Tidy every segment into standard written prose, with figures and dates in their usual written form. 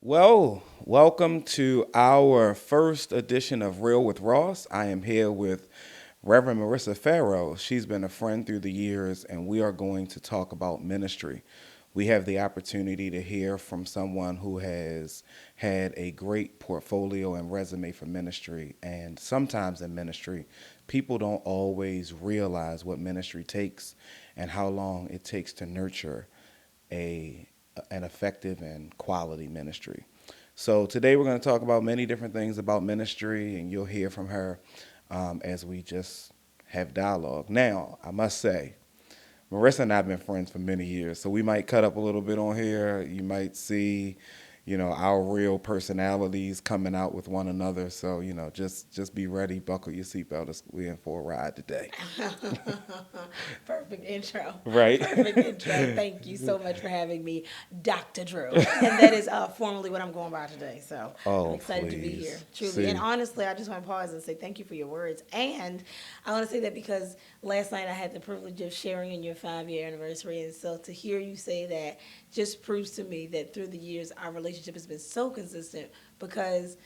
Well, welcome to our first edition of Real with Ross. I am here with Reverend Marissa Farrow. She's been a friend through the years, and we are going to talk about ministry. We have the opportunity to hear from someone who has had a great portfolio and resume for ministry. And sometimes in ministry, people don't always realize what ministry takes and how long it takes to nurture a an effective and quality ministry. So today we're going to talk about many different things about ministry, and you'll hear from her as we just have dialogue. Now, I must say, Marissa and I have been friends for many years, so we might cut up a little bit on here. You might see, our real personalities coming out with one another. So, just be ready, buckle your seatbelt. We're in for a ride today. Perfect intro. Right? Perfect intro. Thank you so much for having me, Dr. Drew. And that is formally what I'm going by today. So I'm Oh, excited to be please. here, truly. See. And honestly, I just want to pause and say thank you for your words. And I want to say that because last night I had the privilege of sharing in your 5-year anniversary. And so to hear you say that just proves to me that through the years, our relationship has been so consistent because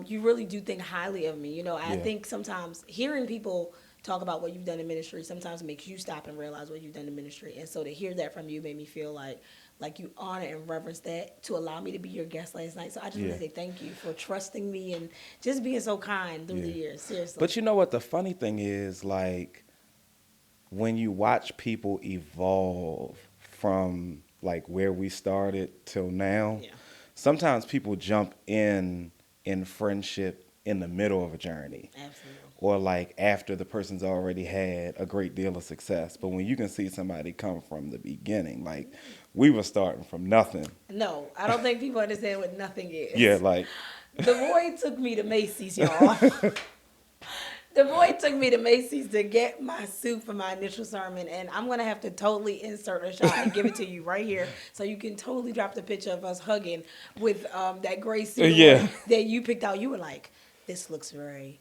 you really do think highly of me. I Yeah. think sometimes hearing people talk about what you've done in ministry sometimes makes you stop and realize what you've done in ministry. And so to hear that from you made me feel like you honor and reverence that to allow me to be your guest last night. So I just want Yeah. to say thank you for trusting me and just being so kind through the Yeah. years. Seriously. But you know what? The funny thing is, like, when you watch people evolve from like where we started till now, Yeah. sometimes people jump in friendship in the middle of a journey Absolutely. or like after the person's already had a great deal of success. But when you can see somebody come from the beginning, like we were starting from nothing. No, I don't think people understand what nothing Yeah, is. like The boy took me to Macy's, y'all. The boy took me to Macy's to get my suit for my initial sermon, and I'm gonna have to totally insert a shot and give it to you right here, so you can totally drop the picture of us hugging with that gray suit yeah. on that you picked out. You were like, "This looks very,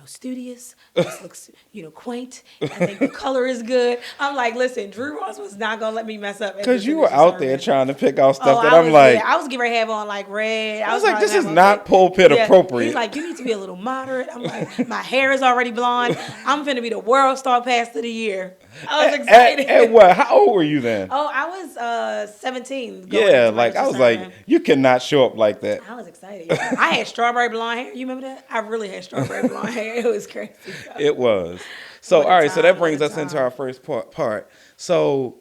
studious. This looks, quaint. I think the color is good." I'm like, "Listen, Drew Ross was not gonna let me mess up at Cause this you were initial out there sermon." trying to pick out Oh, stuff that I'm like, I was getting ready to have on like red. I was like, probably this gonna is have on not pulpit yeah. He's appropriate. like, you need to be a little moderate. I'm like, my hair is already blonde. I'm finna be the world star pastor of the year. I was excited. At what? How old were you then? Oh, I was 17 going Yeah, into my like I initial was like, sermon. you cannot show up like that. I was excited. Yeah. I had strawberry blonde hair. You remember that? I really had strawberry blonde hair. It was crazy. It was. So, What all a right, so that time, what brings a us into our time. first part. So,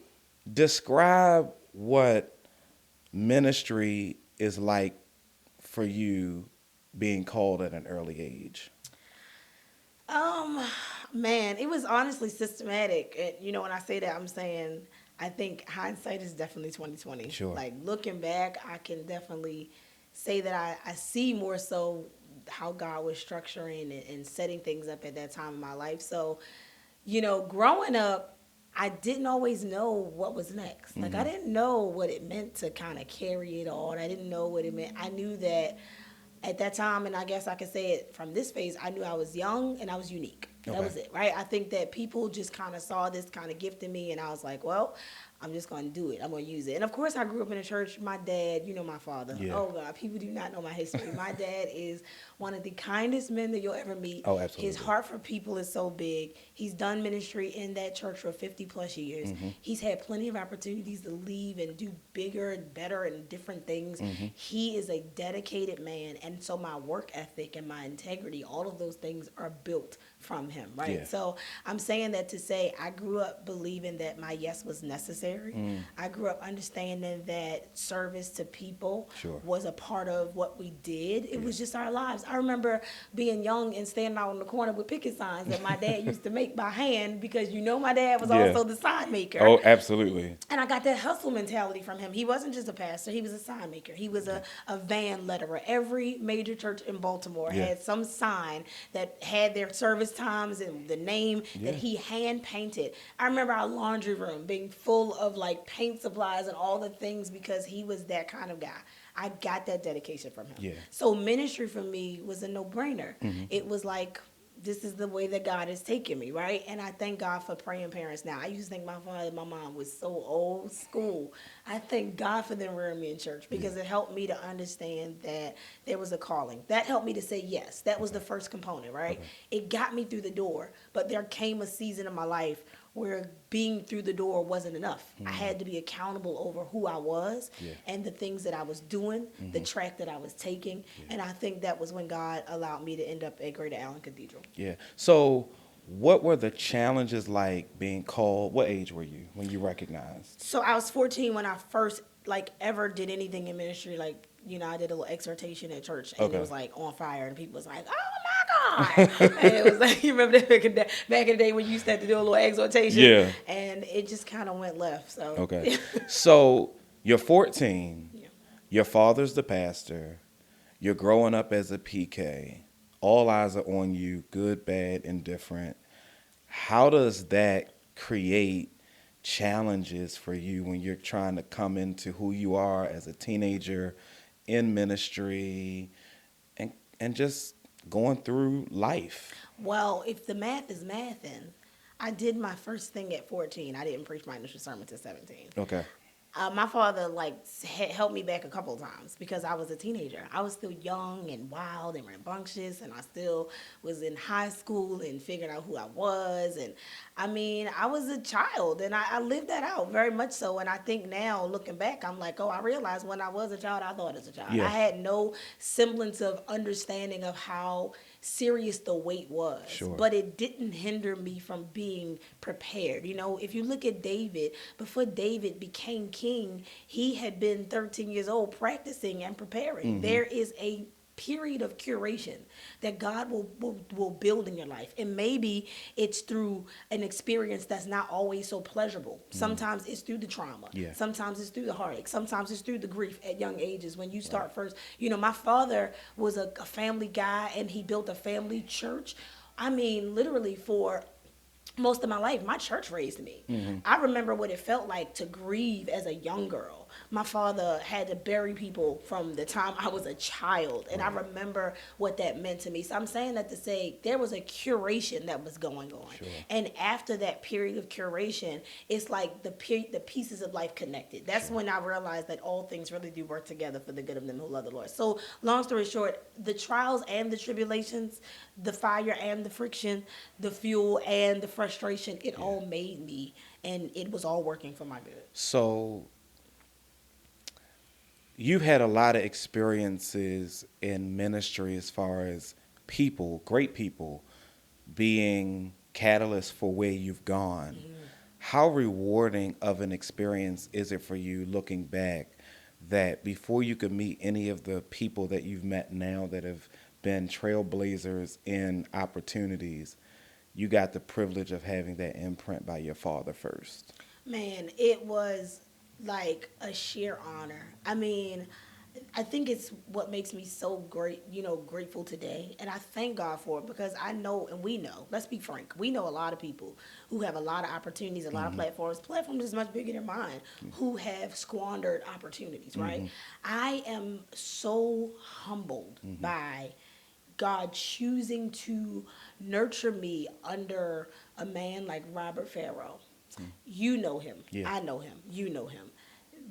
describe what ministry is like for you being called at an early age. Um, Man, it was honestly systematic. And when I say that, I'm saying I think hindsight is definitely 2020. Sure. Like looking back, I can definitely say that I see more so how God was structuring and setting things up at that time in my life. So, growing up, I didn't always know what was next. Like I didn't know what it meant to kind of carry it all. I didn't know what it meant. I knew that at that time, and I guess I could say it from this phase, I knew I was young and I was unique. That Okay. was it, right? I think that people just kind of saw this kind of gift in me, and I was like, well, I'm just going to do it. I'm going to use it. And of course, I grew up in a church. My dad, my father. Yeah. Oh, God, people do not know my history. My dad is one of the kindest men that you'll ever meet. Oh, absolutely. His heart for people is so big. He's done ministry in that church for 50 plus years. He's had plenty of opportunities to leave and do bigger and better and different things. He is a dedicated man. And so my work ethic and my integrity, all of those things are built from him, right? Yeah. So I'm saying that to say I grew up believing that my yes was necessary. I grew up understanding that service to people Sure. was a part of what we did. It was just our lives. I remember being young and standing out on the corner with picket signs that my dad used to make by hand because my dad was Yeah. also the sign maker. Oh, absolutely. And I got that hustle mentality from him. He wasn't just a pastor, he was a sign maker. He was a van letterer. Every major church in Baltimore Yeah. had some sign that had their service times and the name Yeah. that he hand painted. I remember our laundry room being full of like paint supplies and all the things because he was that kind of guy. I got that dedication from him. Yeah. So ministry for me was a no-brainer. It was like this is the way that God has taken me, right? And I thank God for praying parents now. I used to think my father and my mom was so old school. I thank God for them rearing me in church because it helped me to understand that there was a calling. That helped me to say yes. That was the first component, right? Okay. It got me through the door. But there came a season in my life where being through the door wasn't enough. I had to be accountable over who I was Yeah. and the things that I was doing, the track that I was taking. And I think that was when God allowed me to end up at Greater Allen Cathedral. Yeah. So, what were the challenges like being called? What age were you when you recognized? So I was 14 when I first like ever did anything in ministry. Like, I did a little exhortation at church and it Okay. was like on fire and people was like, oh my God. And it was like, you remember that back in the day when you used to have to do a little exhortation? Yeah. And it just kind of went left. So, Okay. So, you're 14. Yeah. Your father's the pastor. You're growing up as a PK. All eyes are on you, good, bad, indifferent. How does that create challenges for you when you're trying to come into who you are as a teenager in ministry and just going through life? Well, if the math is mathing, I did my first thing at 14. I didn't preach my initial sermon till 17. Okay. My father held me back a couple of times because I was a teenager. I was still young and wild and rambunctious, and I still was in high school and figuring out who I was. And I mean, I was a child, and I lived that out very much so. And I think now, looking back, I'm like, oh, I realized when I was a child, I thought as a child. Yeah. I had no semblance of understanding of how serious the weight was. Sure. But it didn't hinder me from being prepared. If you look at David, before David became king, he had been 13 years old practicing and preparing. There is a period of curation that God will build in your life. And maybe it's through an experience that's not always so pleasurable. Sometimes it's through the trauma. Yeah. Sometimes it's through the heartache. Sometimes it's through the grief at young ages when you start first. My father was a family guy and he built a family church. I mean, literally for most of my life, my church raised me. I remember what it felt like to grieve as a young girl. My father had to bury people from the time I was a child, and I remember what that meant to me. So I'm saying that to say there was a curation that was going on. Sure. And after that period of curation, it's like the pieces of life connected. That's when I realized that all things really do work together for the good of them who love the Lord. So long story short, the trials and the tribulations, the fire and the friction, the fuel and the frustration, it all made me, and it was all working for my good. So, you've had a lot of experiences in ministry as far as people, great people, being catalysts for where you've gone. How rewarding of an experience is it for you looking back that before you could meet any of the people that you've met now that have been trailblazers in opportunities, you got the privilege of having that imprint by your father first? Man, it was like a sheer honor. I mean, I think it's what makes me so grateful today. And I thank God for it because I know, and we know, let's be frank, we know a lot of people who have a lot of opportunities, a lot of platforms is much bigger than mine, who have squandered opportunities, right? I am so humbled by God choosing to nurture me under a man like Robert Farrow. You know him. Yeah. I know him. You know him.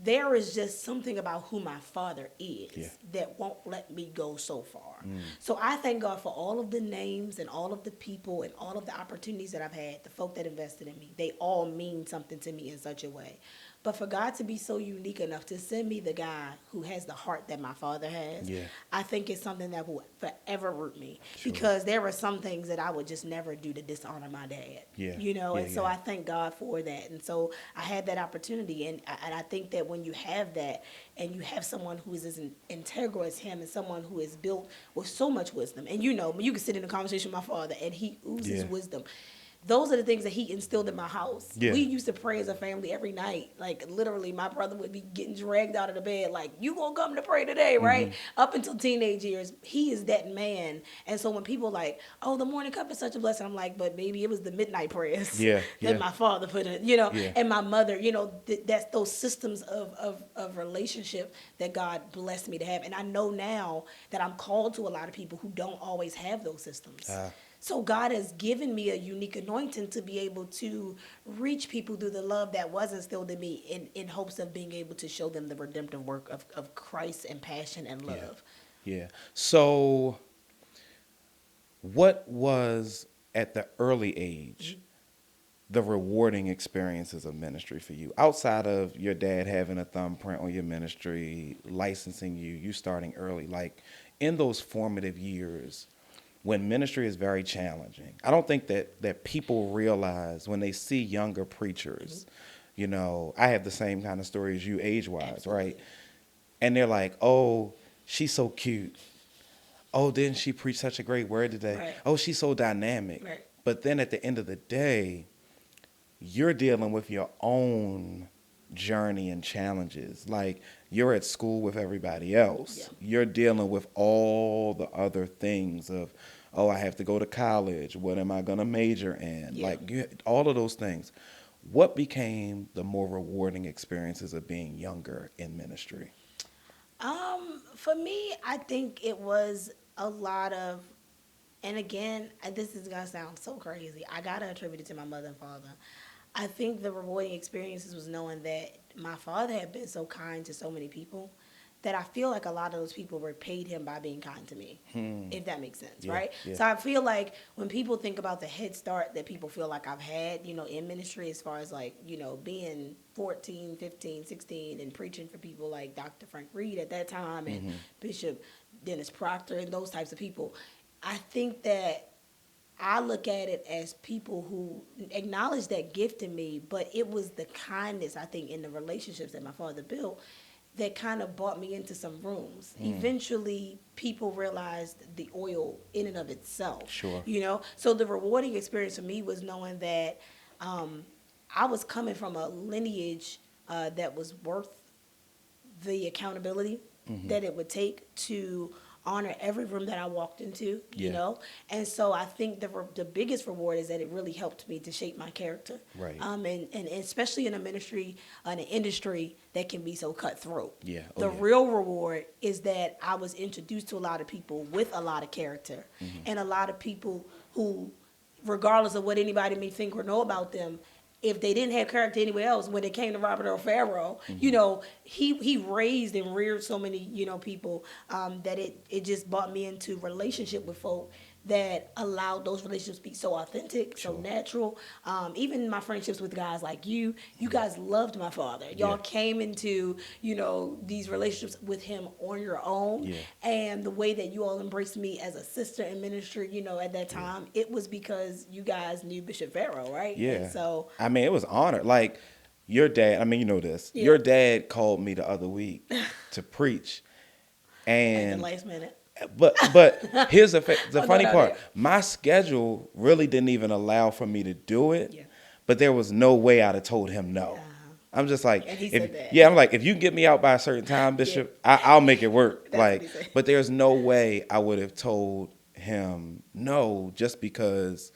There is just something about who my father is that won't let me go so far. So I thank God for all of the names and all of the people and all of the opportunities that I've had, the folk that invested in me. They all mean something to me in such a way. But for God to be so unique enough to send me the guy who has the heart that my father has, I think it's something that will forever root me. Sure. Because there are some things that I would just never do to dishonor my dad. And so I thank God for that. And so I had that opportunity. And I think that when you have that and you have someone who is as integral as him and someone who is built with so much wisdom, and you can sit in a conversation with my father and he oozes wisdom. Those are the things that he instilled in my house. Yeah. We used to pray as a family every night. Like, literally, my brother would be getting dragged out of the bed, like, you gonna come to pray today, right? Up until teenage years, he is that man. And so when people like, oh, the morning cup is such a blessing, I'm like, but maybe it was the midnight prayers that my father put in, and my mother, that's those systems of relationship that God blessed me to have. And I know now that I'm called to a lot of people who don't always have those systems. So God has given me a unique anointing to be able to reach people through the love that was instilled in me in hopes of being able to show them the redemptive work of Christ and passion and Yeah. love. Yeah. So, what was at the early age the rewarding experiences of ministry for you outside of your dad having a thumbprint on your ministry, licensing you, you starting early, like in those formative years when ministry is very challenging? I don't think that people realize when they see younger preachers, you know, I have the same kind of story as you age wise, right? Absolutely. And they're like, oh, she's so cute. Oh, didn't she preach such a great word today? Right. Oh, she's so dynamic. Right. But then at the end of the day, you're dealing with your own journey and challenges. Like you're at school with everybody Yeah. else. You're dealing with all the other things of, oh, I have to go to college. What am I going to major in? Yeah. Like all of those things. What became the more rewarding experiences of being younger in ministry? For me, I think it was a lot of, and again, this is gonna sound so crazy. I gotta attribute it to my mother and father. I think the rewarding experiences was knowing that my father had been so kind to so many people that I feel like a lot of those people repaid him by being kind to me, if that makes sense, Yeah, right? yeah. So I feel like when people think about the head start that people feel like I've had, in ministry as far as like, being 14, 15, 16 and preaching for people like Dr. Frank Reed at that time and Bishop Dennis Proctor and those types of people, I think that I look at it as people who acknowledge that gift in me, but it was the kindness, I think, in the relationships that my father built that kind of brought me into some rooms. Eventually, people realized the oil in and of itself. Sure. So the rewarding experience for me was knowing that I was coming from a lineage that was worth the accountability that it would take to honor every room that I walked into, Yeah. And so I think the biggest reward is that it really helped me to shape my character. Right. And especially in a ministry, in an industry that can be so cutthroat. Yeah. Oh, The yeah. real reward is that I was introduced to a lot of people with a lot of character and a lot of people who, regardless of what anybody may think or know about them, if they didn't have character anywhere else, when it came to Robert R. Farrow, he raised and reared so many, people that it just brought me into relationship with folk that allowed those relationships to be so authentic, so Sure. natural. Even my friendships with guys like you guys loved my father. Y'all Yeah. came into, these relationships with him on your own. Yeah. And the way that you all embraced me as a sister in ministry, at that time, it was because you guys knew Bishop Farrow, right? Yeah. And so, I mean, it was honored. Like your dad, I mean, you know this. Yeah. Your dad called me the other week to preach. at the And last minute. but here's the Oh, no, funny no, part. no. My schedule really didn't even allow for me to do it. Yeah. But there was no way I'd have told him no. Uh-huh. I'm just like, And he if, said that. yeah, I'm like, if you get me out by a certain time, Bishop, I'll make it work. That's like, what he said. but there's no way I would have told him no, just because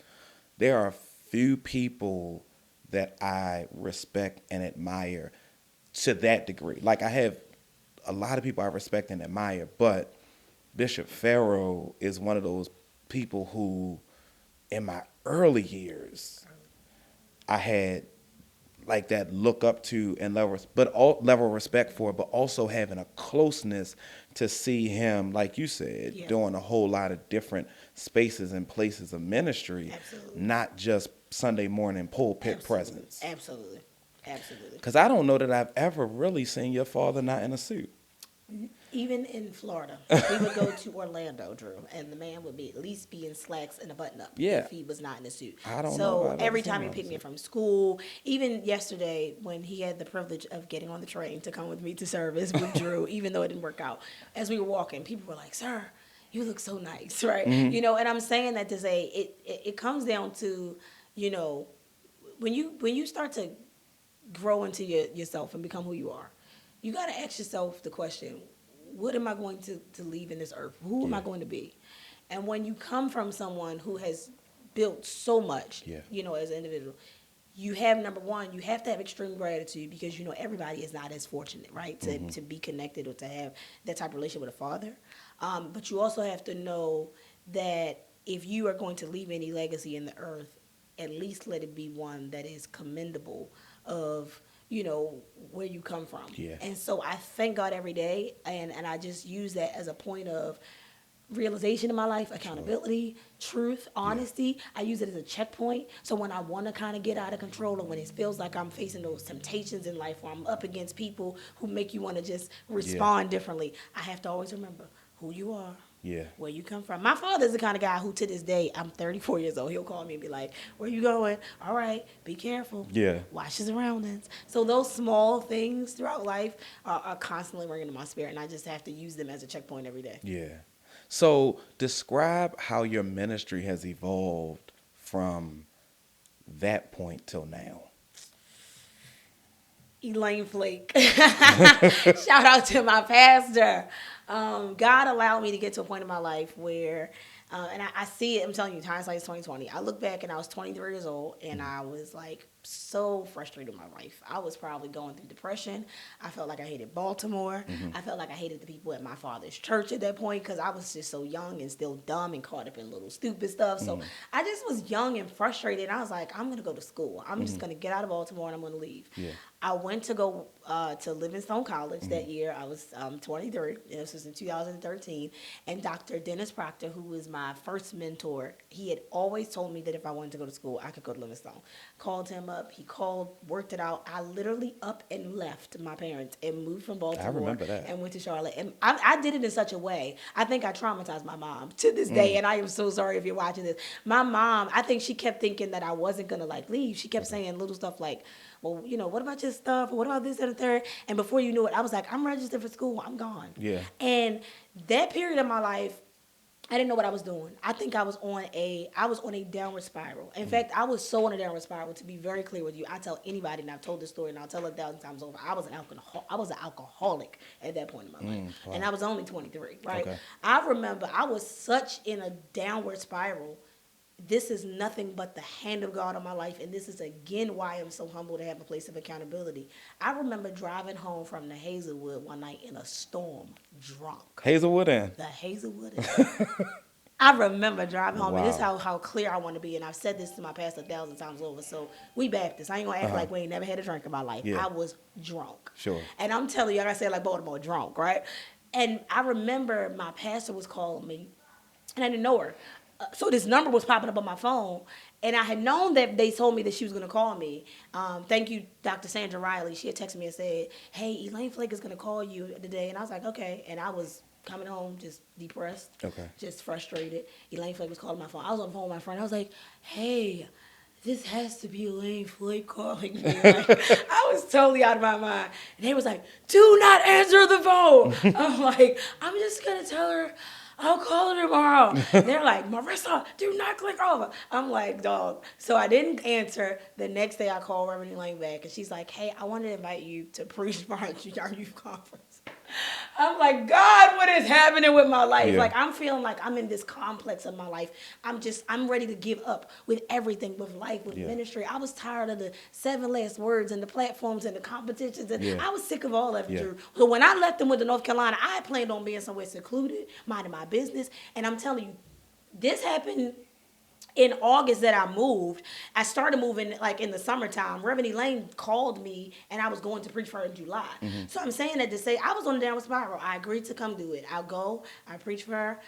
there are few people that I respect and admire to that degree. Like I have a lot of people I respect and admire, but Bishop Farrow is one of those people who, in my early years, I had like that look up to and level of respect for, but also having a closeness to see him, like you said, Yeah. doing a whole lot of different spaces and places of ministry, Absolutely. not just Sunday morning pulpit Absolutely. presence. Absolutely. Absolutely. Because I don't know that I've ever really seen your father not in a suit. Even in Florida, we would go to Orlando, Drew, and the man would at least be in slacks and a button-up Yeah. if he was not in a suit. I don't know if So I've every ever seen time he him in a picked me suit. up from school, even yesterday when he had the privilege of getting on the train to come with me to service with Drew, even though it didn't work out, as we were walking, people were like, "Sir, you look so nice," right? Mm-hmm. And I'm saying that to say it comes down to, when you start to grow into yourself and become who you are, you got to ask yourself the question, what am I going to leave in this earth? Who am I Yeah. going to be? And when you come from someone who has built so much, Yeah. as an individual, you have, number one, you have to have extreme gratitude because, everybody is not as fortunate, right, to be connected or to have that type of relationship with a father. But you also have to know that if you are going to leave any legacy in the earth, at least let it be one that is commendable of, where you come from. Yeah. And so I thank God every day, and I just use that as a point of realization in my life, accountability, truth, honesty. I use it as a checkpoint. So when I want to kind of get out of control, or when it feels like I'm facing those temptations in life, where I'm up against people who make you want to just respond differently, I have to always remember who you are. Yeah. Where you come from. My father's the kind of guy who, to this day, I'm 34 years old. He'll call me and be like, "Where you going? All right, be careful. Yeah. Watch your surroundings." So those small things throughout life are constantly ringing in my spirit, and I just have to use them as a checkpoint every day. Yeah. So describe how your ministry has evolved from that point till now. Elaine Flake. Shout out to my pastor. God allowed me to get to a point in my life where, and I see it, I'm telling you, hindsight is 2020. I look back and I was 23 years old, and I was like so frustrated with my life. I was probably going through depression. I felt like I hated Baltimore. I felt like I hated the people at my father's church at that point, because I was just so young and still dumb and caught up in little stupid stuff. So I just was young and frustrated. And I was like, I'm going to go to school. I'm just going to get out of Baltimore and I'm going to leave. Yeah. I went to go to Livingstone College that year. I was 23. This was in 2013. And Dr. Dennis Proctor, who was my first mentor, he had always told me that if I wanted to go to school, I could go to Livingstone. Called him up. He called, worked it out. I literally up and left my parents and moved from Baltimore. I remember that. And went to Charlotte. And I did it in such a way. I think I traumatized my mom to this day. And I am so sorry if you're watching this. My mom, I think she kept thinking that I wasn't going to leave. She kept saying little stuff like, well, what about your stuff? Or what about this and the third? And before you knew it, I was like, I'm registered for school. I'm gone. Yeah. And that period of my life, I didn't know what I was doing. I think I was on a downward spiral. In fact, I was so on a downward spiral. To be very clear with you, I tell anybody, and I've told this story, and I'll tell it 1,000 times over. I was an alcoholic at that point in my life, wow. and I was only 23. Right? Okay. I remember I was such in a downward spiral. This is nothing but the hand of God on my life, and this is again why I'm so humble to have a place of accountability. I remember driving home from the Hazelwood one night in a storm, drunk. Hazelwood Inn. The Hazelwood Inn. I remember driving home, and this is Wow. how clear I want to be, and I've said this to my pastor 1,000 times over. So we Baptists. I ain't gonna act like we ain't never had a drink in my life. Yeah. I was drunk. Sure. And I'm telling you, like I said, like Baltimore, drunk, right? And I remember my pastor was calling me, and I didn't know her. So this number was popping up on my phone, and I had known that they told me that she was going to call me. Thank you, Dr. Sandra Riley. She had texted me and said, "Hey, Elaine Flake is going to call you today." And I was like, okay. And I was coming home just depressed, just frustrated. Elaine Flake was calling my phone. I was on the phone with my friend. I was like, "Hey, this has to be Elaine Flake calling me." I was totally out of my mind. And they was like, "Do not answer the phone." I'm like, "I'm just going to tell her I'll call her tomorrow." They're like, "Marissa, do not click over." I'm like, dog. So I didn't answer. The next day I called Reverend Elaine back, and she's like, "Hey, I want to invite you to preach for our youth conference." I'm like, God, what is happening with my life? Yeah. Like, I'm feeling like I'm in this complex of my life. I'm ready to give up with everything, with life, with ministry. I was tired of the 7 last words and the platforms and the competitions. And I was sick of all of it, Drew. So when I left them with the North Carolina, I had planned on being somewhere secluded, minding my business. And I'm telling you, this happened in August that I moved. I started moving like in the summertime. Reverend Elaine called me, and I was going to preach for her in July. So I'm saying that to say I was on a downward spiral. I agreed to come do it. I'll go. I preach for her.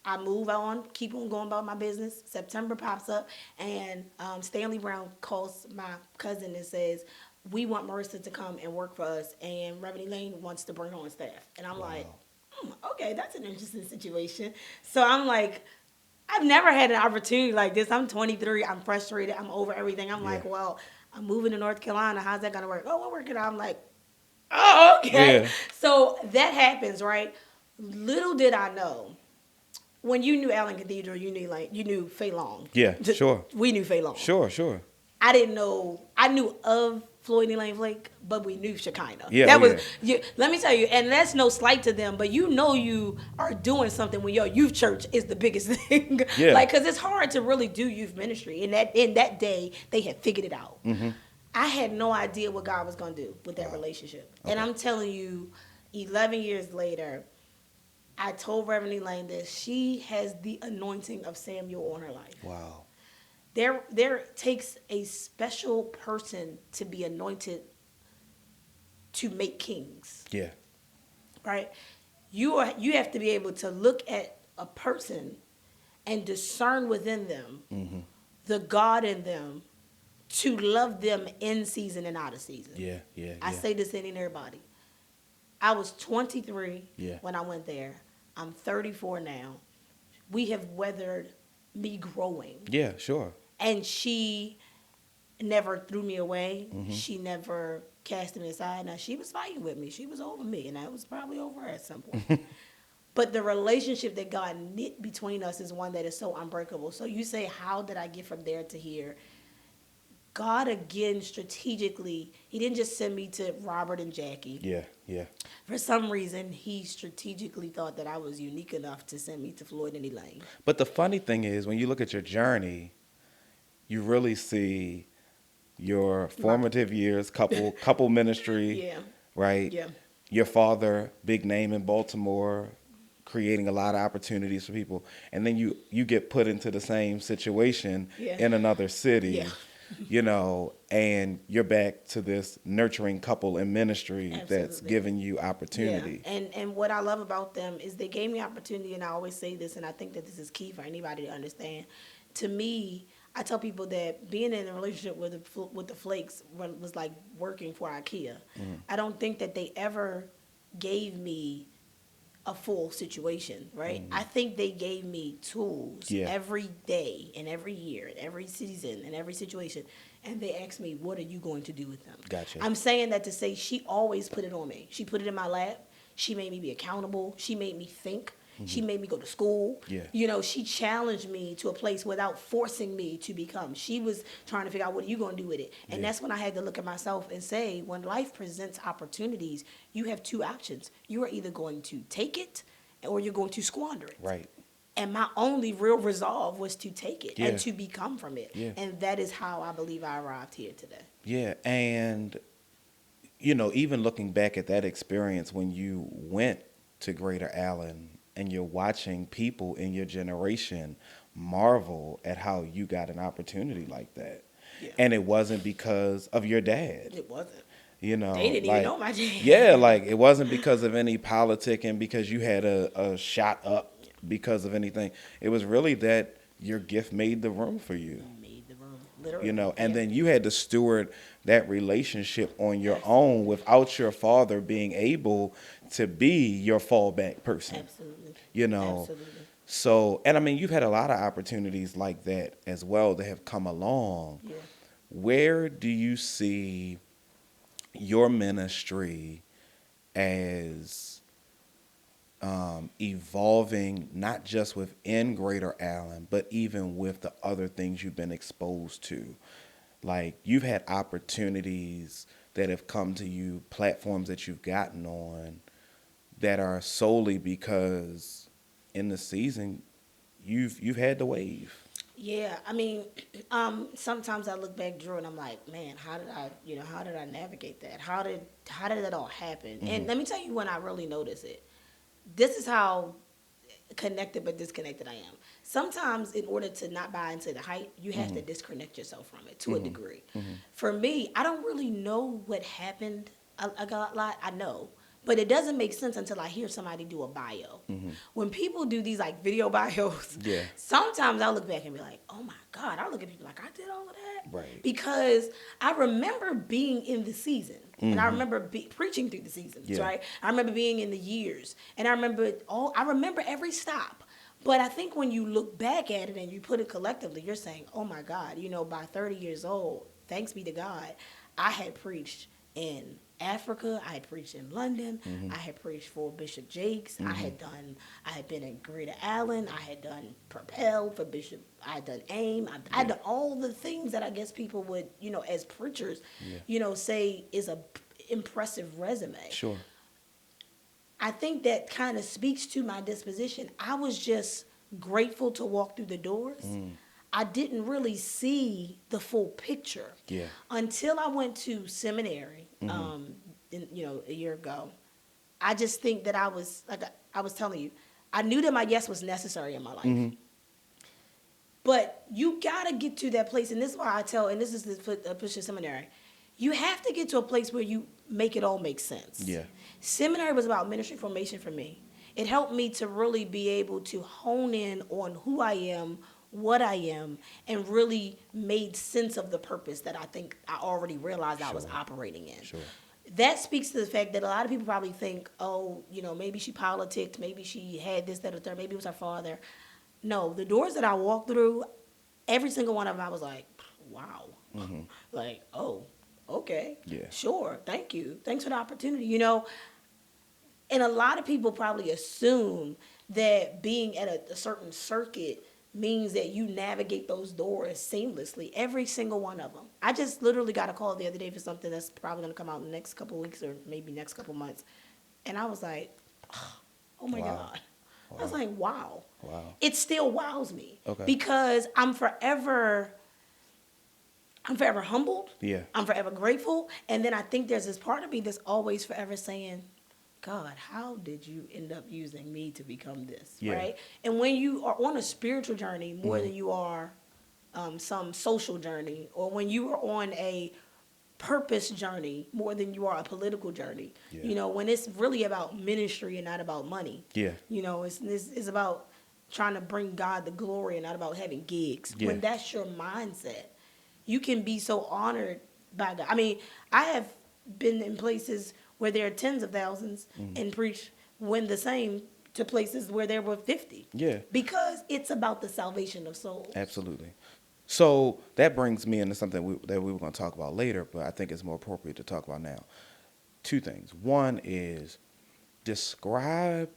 I move on, keep on going about my business. September pops up, and Stanley Brown calls my cousin and says, "We want Marissa to come and work for us, and Reverend Elaine wants to bring her on staff." And I'm like, okay, that's an interesting situation. So I'm like, I've never had an opportunity like this. I'm 23. I'm frustrated. I'm over everything. I'm like, well, I'm moving to North Carolina. How's that going to work? Oh, we'll work it out. I'm like, oh, okay. Yeah. So that happens, right? Little did I know. When you knew Allen Cathedral, you knew Fay Long. Yeah, sure. We knew Fay Long. Sure. I didn't know. I knew of Floyd and Elaine Flake, but we knew Shekinah. Yeah, that was. Let me tell you, and that's no slight to them, but you are doing something when your youth church is the biggest thing. Yeah. Because it's hard to really do youth ministry. And in that day, they had figured it out. I had no idea what God was going to do with that relationship. Okay. And I'm telling you, 11 years later, I told Reverend Elaine this. She has the anointing of Samuel on her life. Wow. There takes a special person to be anointed to make kings, Yeah. right? You have to be able to look at a person and discern within them the God in them to love them in season and out of season. Yeah. Yeah. I Yeah. say this in everybody. I was 23 Yeah. when I went there. I'm 34 now. We have weathered me growing. Yeah. Sure. And she never threw me away. She never cast me aside. Now, she was fighting with me. She was over me, and that was probably over her at some point. But the relationship that God knit between us is one that is so unbreakable. So you say, how did I get from there to here? God, again, strategically, he didn't just send me to Robert and Jackie. Yeah. Yeah. For some reason, he strategically thought that I was unique enough to send me to Floyd and Elaine. But the funny thing is, when you look at your journey, you really see your formative years, couple ministry, Yeah. right? Yeah. Your father, big name in Baltimore, creating a lot of opportunities for people, and then you get put into the same situation Yeah. in another city, Yeah. and you're back to this nurturing couple in ministry that's Absolutely. giving you opportunity. Yeah. And what I love about them is they gave me opportunity, and I always say this, and I think that this is key for anybody to understand. To me, I tell people that being in a relationship with the Flakes was like working for IKEA. I don't think that they ever gave me a full situation, right? I think they gave me tools every day and every year and every season and every situation. And they asked me, what are you going to do with them? Gotcha. I'm saying that to say she always put it on me. She put it in my lap. She made me be accountable. She made me think. She made me go to school. Yeah. She challenged me to a place without forcing me to become. She was trying to figure out, what are you going to do with it? And that's when I had to look at myself and say, when life presents opportunities, you have two options. You are either going to take it or you're going to squander it. Right. And my only real resolve was to take it Yeah. and to become from it. Yeah. And that is how I believe I arrived here today. Yeah, and even looking back at that experience when you went to Greater Allen and you're watching people in your generation marvel at how you got an opportunity like that. Yeah. And it wasn't because of your dad. It wasn't. They didn't even know my dad. Yeah, it wasn't because of any politic and because you had a shot up because of anything. It was really that your gift made the room for you. Made the room, literally. And then you had to steward that relationship on your own without your father being able to be your fallback person. Absolutely. Absolutely. So, and I mean, you've had a lot of opportunities like that as well that have come along. Yeah. Where do you see your ministry as evolving, not just within Greater Allen, but even with the other things you've been exposed to? Like, you've had opportunities that have come to you, platforms that you've gotten on that are solely because in the season you've had the wave. Yeah, I mean, sometimes I look back, Drew, and I'm like, man, how did I navigate that? How did that all happen? And let me tell you when I really noticed it. This is how connected but disconnected I am. Sometimes in order to not buy into the hype, you have to disconnect yourself from it to a degree. For me, I don't really know what happened a lot. I know. But it doesn't make sense until I hear somebody do a bio. When people do these like video bios, sometimes I look back and be like, oh my God, I look at people like, I did all of that? Right. Because I remember being in the season. And I remember preaching through the seasons, right? I remember being in the years. And I remember every stop. But I think when you look back at it and you put it collectively, you're saying, oh my God, by 30 years old, thanks be to God, I had preached in Africa, I had preached in London, I had preached for Bishop Jakes, I had been in Greater Allen, I had done Propel for Bishop, I had done AIM, I had done all the things that I guess people would, as preachers, say is a impressive resume. Sure. I think that kind of speaks to my disposition. I was just grateful to walk through the doors. I didn't really see the full picture until I went to seminary, a year ago. I just think that I was telling you, I knew that my yes was necessary in my life. But you gotta get to that place, and this is why I tell, and this is the push of seminary. You have to get to a place where you make it all make sense. Yeah. Seminary was about ministry formation for me. It helped me to really be able to hone in on who I am, what I am, and really made sense of the purpose that I think I already realized I was operating in. Sure. That speaks to the fact that a lot of people probably think, oh, maybe she politicked, maybe she had this, that, or third, maybe it was her father. No, the doors that I walked through, every single one of them, I was like, wow. Like, oh, okay. Yeah. Sure. Thank you. Thanks for the opportunity. And a lot of people probably assume that being at a certain circuit means that you navigate those doors seamlessly, every single one of them. I just literally got a call the other day for something that's probably going to come out in the next couple of weeks or maybe next couple of months. And I was like, oh my God. I was like, wow. It still wows me. Okay. Because I'm forever humbled. Yeah. I'm forever grateful. And then I think there's this part of me that's always forever saying, God, how did you end up using me to become this? Yeah. Right? And when you are on a spiritual journey more than you are some social journey, or when you are on a purpose journey more than you are a political journey. Yeah. When it's really about ministry and not about money. Yeah. It's about trying to bring God the glory and not about having gigs. Yeah. When that's your mindset, you can be so honored by God. I mean, I have been in places where there are tens of thousands and preach when the same to places where there were 50. Yeah. Because it's about the salvation of souls. Absolutely. So that brings me into something that we were going to talk about later, but I think it's more appropriate to talk about now. Two things. One is describe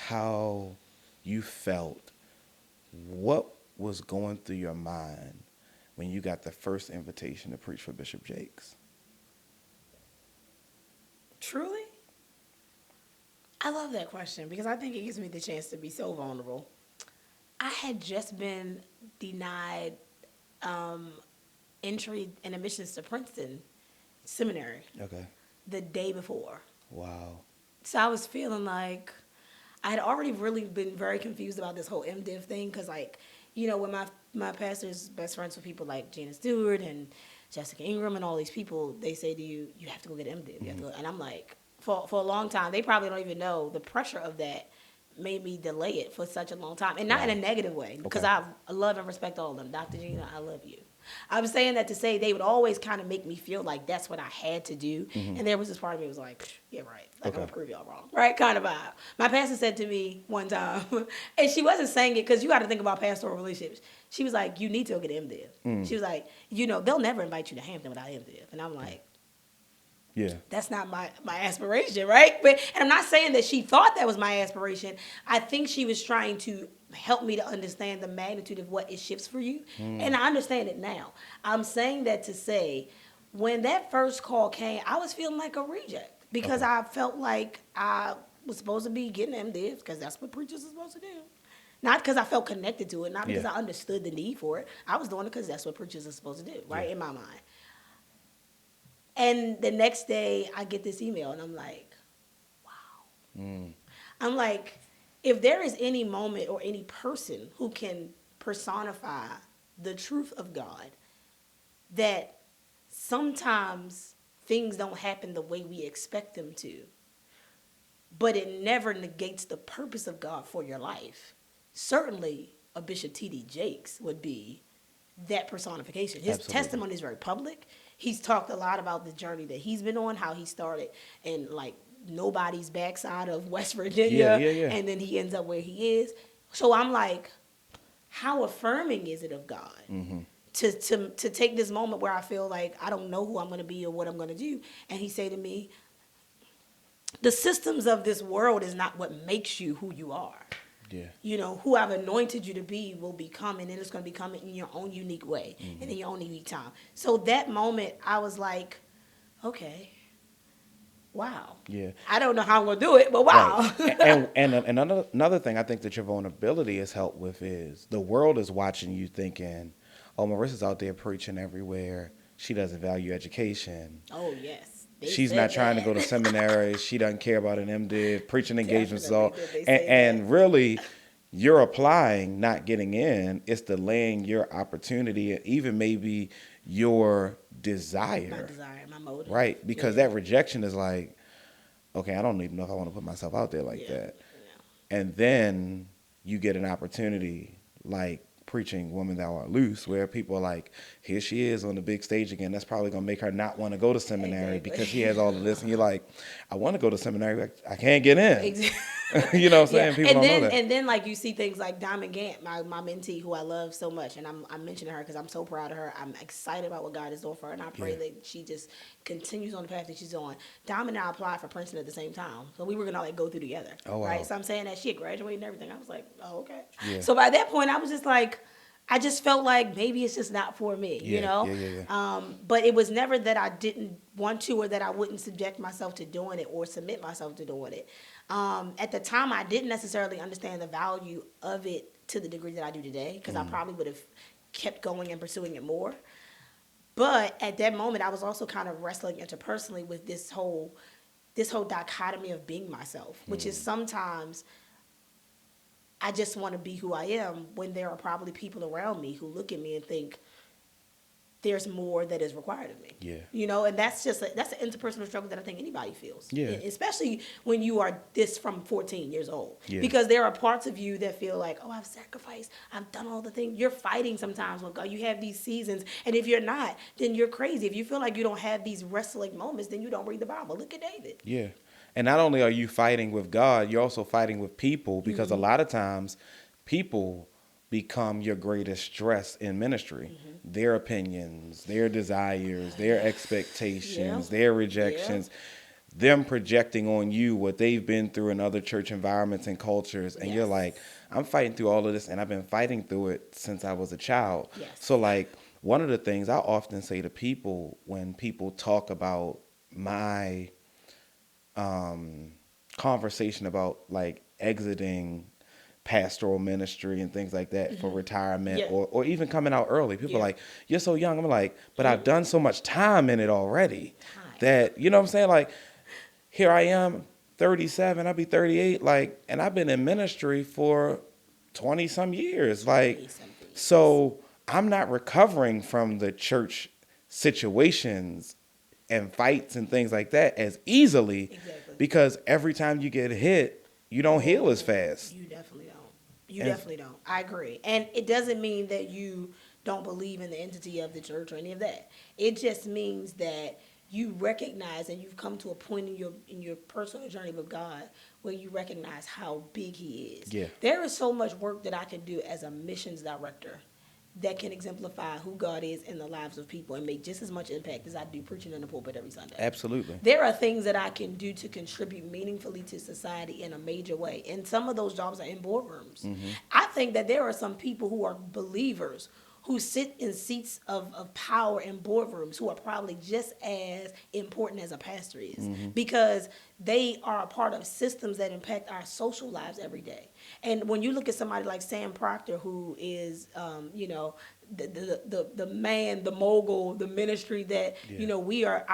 how you felt, what was going through your mind when you got the first invitation to preach for Bishop Jakes. Truly? I love that question because I think it gives me the chance to be so vulnerable. I had just been denied entry and admissions to Princeton Seminary the day before. Wow. So I was feeling like I had already really been very confused about this whole MDiv thing because, when my pastor's best friends with people like Gina Stewart and Jessica Ingram and all these people, they say to you, you have to go get MDiv. You have to go. And I'm like, for a long time, they probably don't even know the pressure of that made me delay it for such a long time. And not in a negative way, because I love and respect all of them. Dr. Gina, I love you. I'm saying that to say they would always kind of make me feel like that's what I had to do. And there was this part of me that was like, yeah, right. Like, I'm going to prove y'all wrong. Right? Kind of vibe. My pastor said to me one time, and she wasn't saying it because you got to think about pastoral relationships. She was like, you need to go get MDiv. She was like, they'll never invite you to Hampton without MDiv. And I'm like, yeah, that's not my aspiration, right? And I'm not saying that she thought that was my aspiration. I think she was trying to help me to understand the magnitude of what it shifts for you. And I understand it now. I'm saying that to say, when that first call came, I was feeling like a reject because I felt like I was supposed to be getting MDiv because that's what preachers are supposed to do. Not because I felt connected to it, not because I understood the need for it. I was doing it because that's what preachers are supposed to do, right, in my mind. And the next day, I get this email, and I'm like, wow. I'm like, if there is any moment or any person who can personify the truth of God, that sometimes things don't happen the way we expect them to, but it never negates the purpose of God for your life, certainly a Bishop T.D. Jakes would be that personification. His testimony is very public. He's talked a lot about the journey that he's been on, how he started in nobody's backside of West Virginia, and then he ends up where he is. So I'm like, how affirming is it of God to take this moment where I feel like I don't know who I'm going to be or what I'm going to do, and he say to me, the systems of this world is not what makes you who you are. Yeah. Who I've anointed you to be will become, and then it's going to become in your own unique way and in your own unique time. So that moment, I was like, okay, wow. Yeah. I don't know how I'm going to do it, but wow. Right. and another thing I think that your vulnerability has helped with is the world is watching you thinking, oh, Marissa's out there preaching everywhere. She doesn't value education. Oh, yes. They she's not said trying to go to that. seminary. She doesn't care about an MDiv. Preaching engagements is Definitely all. did they And, say that. and really, you're applying, not getting in. It's delaying your opportunity and even maybe your My desire, desire, my motive. right? Because Yeah. that rejection is like, okay, I don't even know if I want to put myself out there like Yeah. that. And then you get an opportunity like preaching Woman Thou Art Loose, where people are like, here she is on the big stage again. That's probably going to make her not want to go to seminary Exactly. because she has all of this. And you're like, I want to go to seminary, but I can't get in. Exactly. You know what I'm Yeah, saying? People don't know that. and then like you see things like Diamond Gant, my mentee who I love so much, and I'm mentioning her because I'm so proud of her. I'm excited about what God is doing for her, and I pray Yeah. that she just continues on the path that she's on. Diamond and I applied for Princeton at the same time, so we were gonna like go through together, Oh, wow. right? So I'm saying that she had graduated and everything. I was like, oh, okay. Yeah. So by that point, I was just like, I just felt like maybe it's just not for me, you Yeah, know. yeah. But it was never that I didn't want to or that I wouldn't subject myself to doing it or submit myself to doing it. At the time, I didn't necessarily understand the value of it to the degree that I do today because I probably would have kept going and pursuing it more. But at that moment, I was also kind of wrestling interpersonally with this whole dichotomy of being myself, which is sometimes I just want to be who I am when there are probably people around me who look at me and think there's more that is required of me. Yeah. You know, and that's an interpersonal struggle that I think anybody feels. Yeah. Especially when you are this from 14 years old. Yeah. Because there are parts of you that feel like, oh, I've sacrificed, I've done all the things. You're fighting sometimes with God. You have these seasons. And if you're not, then you're crazy. If you feel like you don't have these wrestling moments, then you don't read the Bible. Look at David. Yeah. And not only are you fighting with God, you're also fighting with people because a lot of times people become your greatest stress in ministry. Their opinions, their desires, their expectations, Yeah. their rejections, them projecting on you what they've been through in other church environments and cultures. And you're Yes. like, I'm fighting through all of this and I've been fighting through it since I was a child. Yes. So like one of the things I often say to people when people talk about my conversation about like exiting pastoral ministry and things like that for retirement Yeah. or even coming out early. People are Yeah. like, you're so young. I'm like, but I've done so much time in it already Time. that, you know what I'm saying? Like, here I am, 37, I'll be 38, like, and I've been in ministry for 20 some years. Like, 20-something years. so I'm not recovering from the church situations and fights and things like that as easily Exactly. because every time you get hit, you don't heal as fast. You definitely don't. You And- definitely don't. I agree. And it doesn't mean that you don't believe in the entity of the church or any of that. It just means that you recognize and you've come to a point in your personal journey with God where you recognize how big he is. Yeah. There is so much work that I can do as a missions director that can exemplify who God is in the lives of people and make just as much impact as I do preaching in the pulpit every Sunday. Absolutely. There are things that I can do to contribute meaningfully to society in a major way. And some of those jobs are in boardrooms. I think that there are some people who are believers who sit in seats of power in boardrooms who are probably just as important as a pastor is because they are a part of systems that impact our social lives every day. And when you look at somebody like Sam Proctor, who is, the man, the mogul, the ministry that, we are,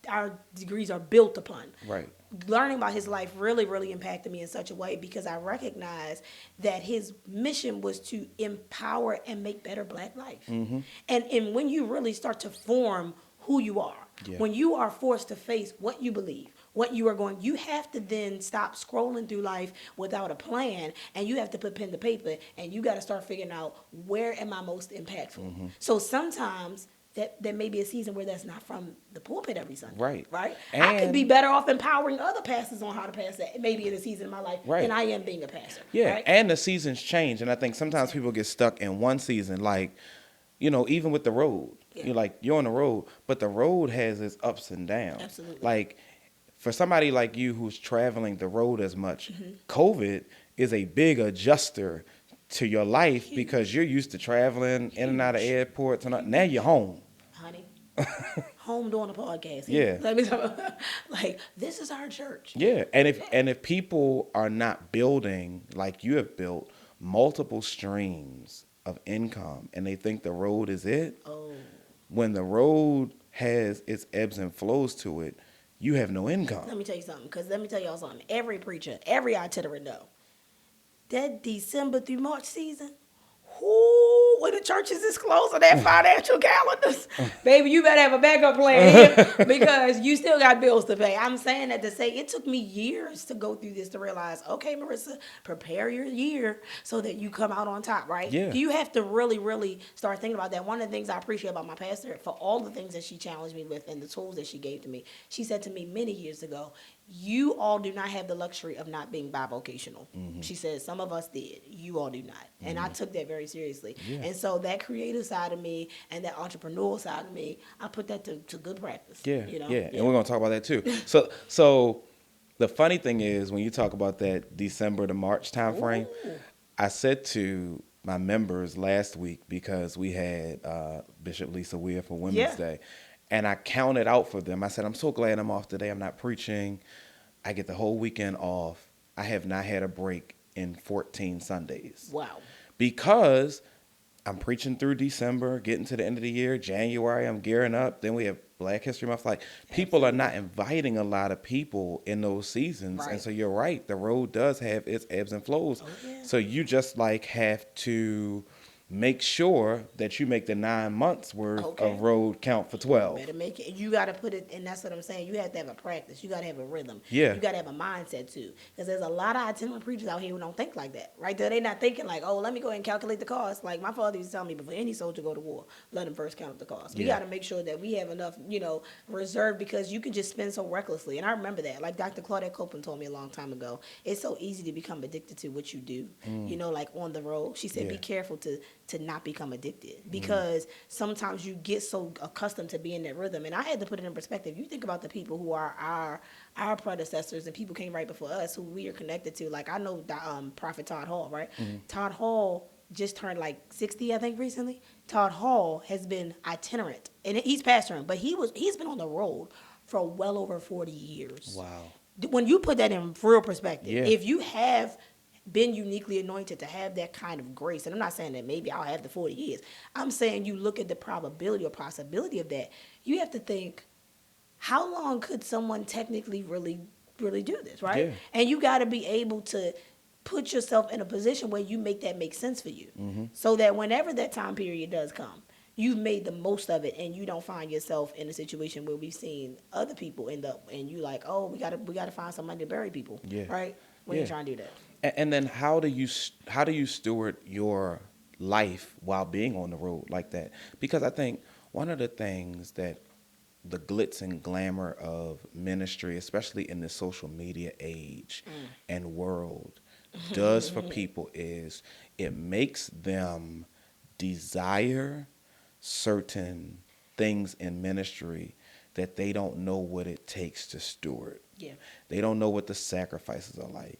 our degrees are built upon. Right. Learning about his life really, really impacted me in such a way because I recognized that his mission was to empower and make better Black life. And when you really start to form who you are, when you are forced to face what you believe, what you are going, you have to then stop scrolling through life without a plan, and you have to put pen to paper, and you got to start figuring out where am I most impactful. So sometimes that may be a season where that's not from the pulpit every Sunday. Right. Right? I could be better off empowering other pastors on how to pass that maybe in a season of my life than I am being a pastor. Yeah, Right? and the seasons change, and I think sometimes people get stuck in one season, like, even with the road. Yeah. You're on the road, but the road has its ups and downs. Absolutely. Like, for somebody like you who's traveling the road as much, COVID is a big adjuster to your life because you're used to traveling in and out of airports, and now you're home. Honey, home doing a podcast. Yeah. Let me tell you, like, this is our church. Yeah, and if people are not building like you have built multiple streams of income and they think the road is it, Oh, when the road has its ebbs and flows to it, you have no income. Let me tell you something, because let me tell y'all something. Every preacher, every itinerant know that December through March season, whoo, when the churches is closed on that financial calendars, baby, you better have a backup plan here because you still got bills to pay. I'm saying that to say it took me years to go through this to realize, okay, Marissa, prepare your year so that you come out on top, right? Yeah. You have to really, really start thinking about that. One of the things I appreciate about my pastor, for all the things that she challenged me with and the tools that she gave to me, she said to me many years ago, you all do not have the luxury of not being bivocational. She said, some of us did. You all do not. And I took that very seriously. Yeah. And so that creative side of me and that entrepreneurial side of me, I put that to good practice. Yeah, You know? yeah, and we're gonna talk about that too. So the funny thing is when you talk about that December to March time frame, Ooh. I said to my members last week because we had Bishop Lisa Weir for Women's Day, and I counted out for them. I said, I'm so glad I'm off today. I'm not preaching. I get the whole weekend off. I have not had a break in 14 Sundays. Wow. Because I'm preaching through December, getting to the end of the year, January, I'm gearing up. Then we have Black History Month. Like, people are not inviting a lot of people in those seasons. Right. And so you're right. The road does have its ebbs and flows. Oh, yeah. So you just like have to make sure that you make the 9 months worth of road count for 12. Better make it. You got to put it, and that's what I'm saying. You have to have a practice. You got to have a rhythm. Yeah. You got to have a mindset too, because there's a lot of itinerant preachers out here who don't think like that, right? They're not thinking like, oh, let me go ahead and calculate the cost. Like my father used to tell me, before any soldier go to war, let him first count up the cost. We got to make sure that we have enough, reserve, because you can just spend so recklessly. And I remember that. Like Dr. Claudette Copeland told me a long time ago, it's so easy to become addicted to what you do. Like on the road. She said, be careful to not become addicted, because sometimes you get so accustomed to being in that rhythm. And I had to put it in perspective. You think about the people who are our predecessors and people came right before us who we are connected to. Like I know Prophet Todd Hall, right? Todd Hall just turned like 60, I think, recently. Todd Hall has been itinerant, and he's pastoring, but he's been on the road for well over 40 years. Wow. When you put that in real perspective, Yeah. if you have been uniquely anointed to have that kind of grace, and I'm not saying that maybe I'll have the 40 years. I'm saying you look at the probability or possibility of that. You have to think, how long could someone technically really do this, right? Yeah. And you got to be able to put yourself in a position where you make that make sense for you, so that whenever that time period does come, you've made the most of it, and you don't find yourself in a situation where we've seen other people end up, and you like, oh, we gotta find some money to bury people, right? When you're trying to do that. And then how do you steward your life while being on the road like that? Because I think one of the things that the glitz and glamour of ministry, especially in this social media age and world, does for people is it makes them desire certain things in ministry that they don't know what it takes to steward. Yeah. They don't know what the sacrifices are like.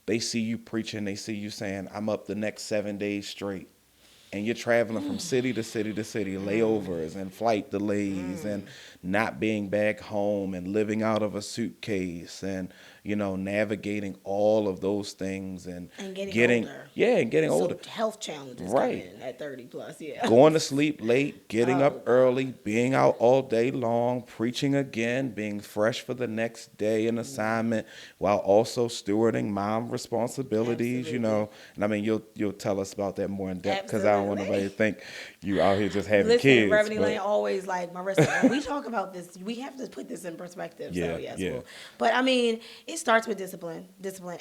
They see you preaching, they see you saying, I'm up the next 7 days straight. And you're traveling from city to city to city, layovers and flight delays and not being back home and living out of a suitcase and, navigating all of those things and getting older. Yeah, and getting older. So health challenges Right. come in at 30 plus, yeah. Going to sleep late, getting up early, being out all day long, preaching again, being fresh for the next day in assignment, while also stewarding mom responsibilities, Absolutely. And I mean, you'll tell us about that more in depth, because I don't want Absolutely. nobody to think you out here just having Listen, kids. Reverend but- Elaine always like, Marissa, when we talk about this, we have to put this in perspective. Yeah, So, yes, yeah. well, but I mean, it starts with discipline.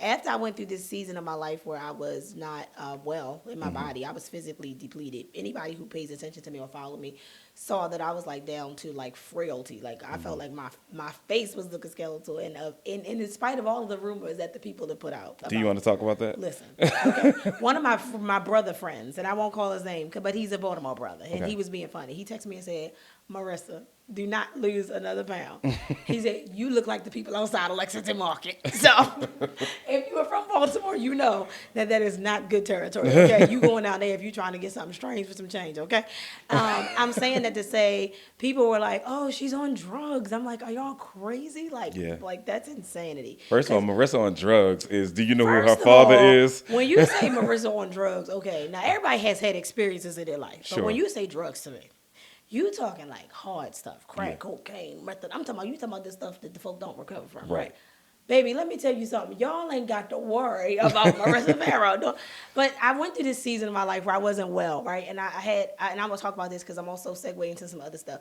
After I went through this season of my life where I was not well in my body, I was physically depleted. Anybody who pays attention to me or follow me saw that I was like down to like frailty. Like I felt like my face was looking skeletal, and in spite of all of the rumors that the people had put out. Do you want to talk about that? Listen, okay. One of my brother friends, and I won't call his name, but he's a Baltimore brother, and Okay. he was being funny. He texted me and said, Marissa, do not lose another pound. He said, you look like the people outside of Lexington Market. So if you are from Baltimore, you know that is not good territory, okay? You going out there if you're trying to get something strange for some change, okay? I'm saying that to say people were like, oh, she's on drugs. I'm like, are y'all crazy? Like that's insanity. First of all, Marissa on drugs is, do you know who her First of father all, is? When you say Marissa on drugs, okay, now everybody has had experiences in their life. But Sure. when you say drugs to me, You talking like hard stuff, Yeah. crack, cocaine, method. You talking about this stuff that the folk don't recover from, Right. right? Baby, let me tell you something. Y'all ain't got to worry about Marissa Farrow. But I went through this season of my life where I wasn't well, right? And and I'm gonna talk about this because I'm also segueing into some other stuff.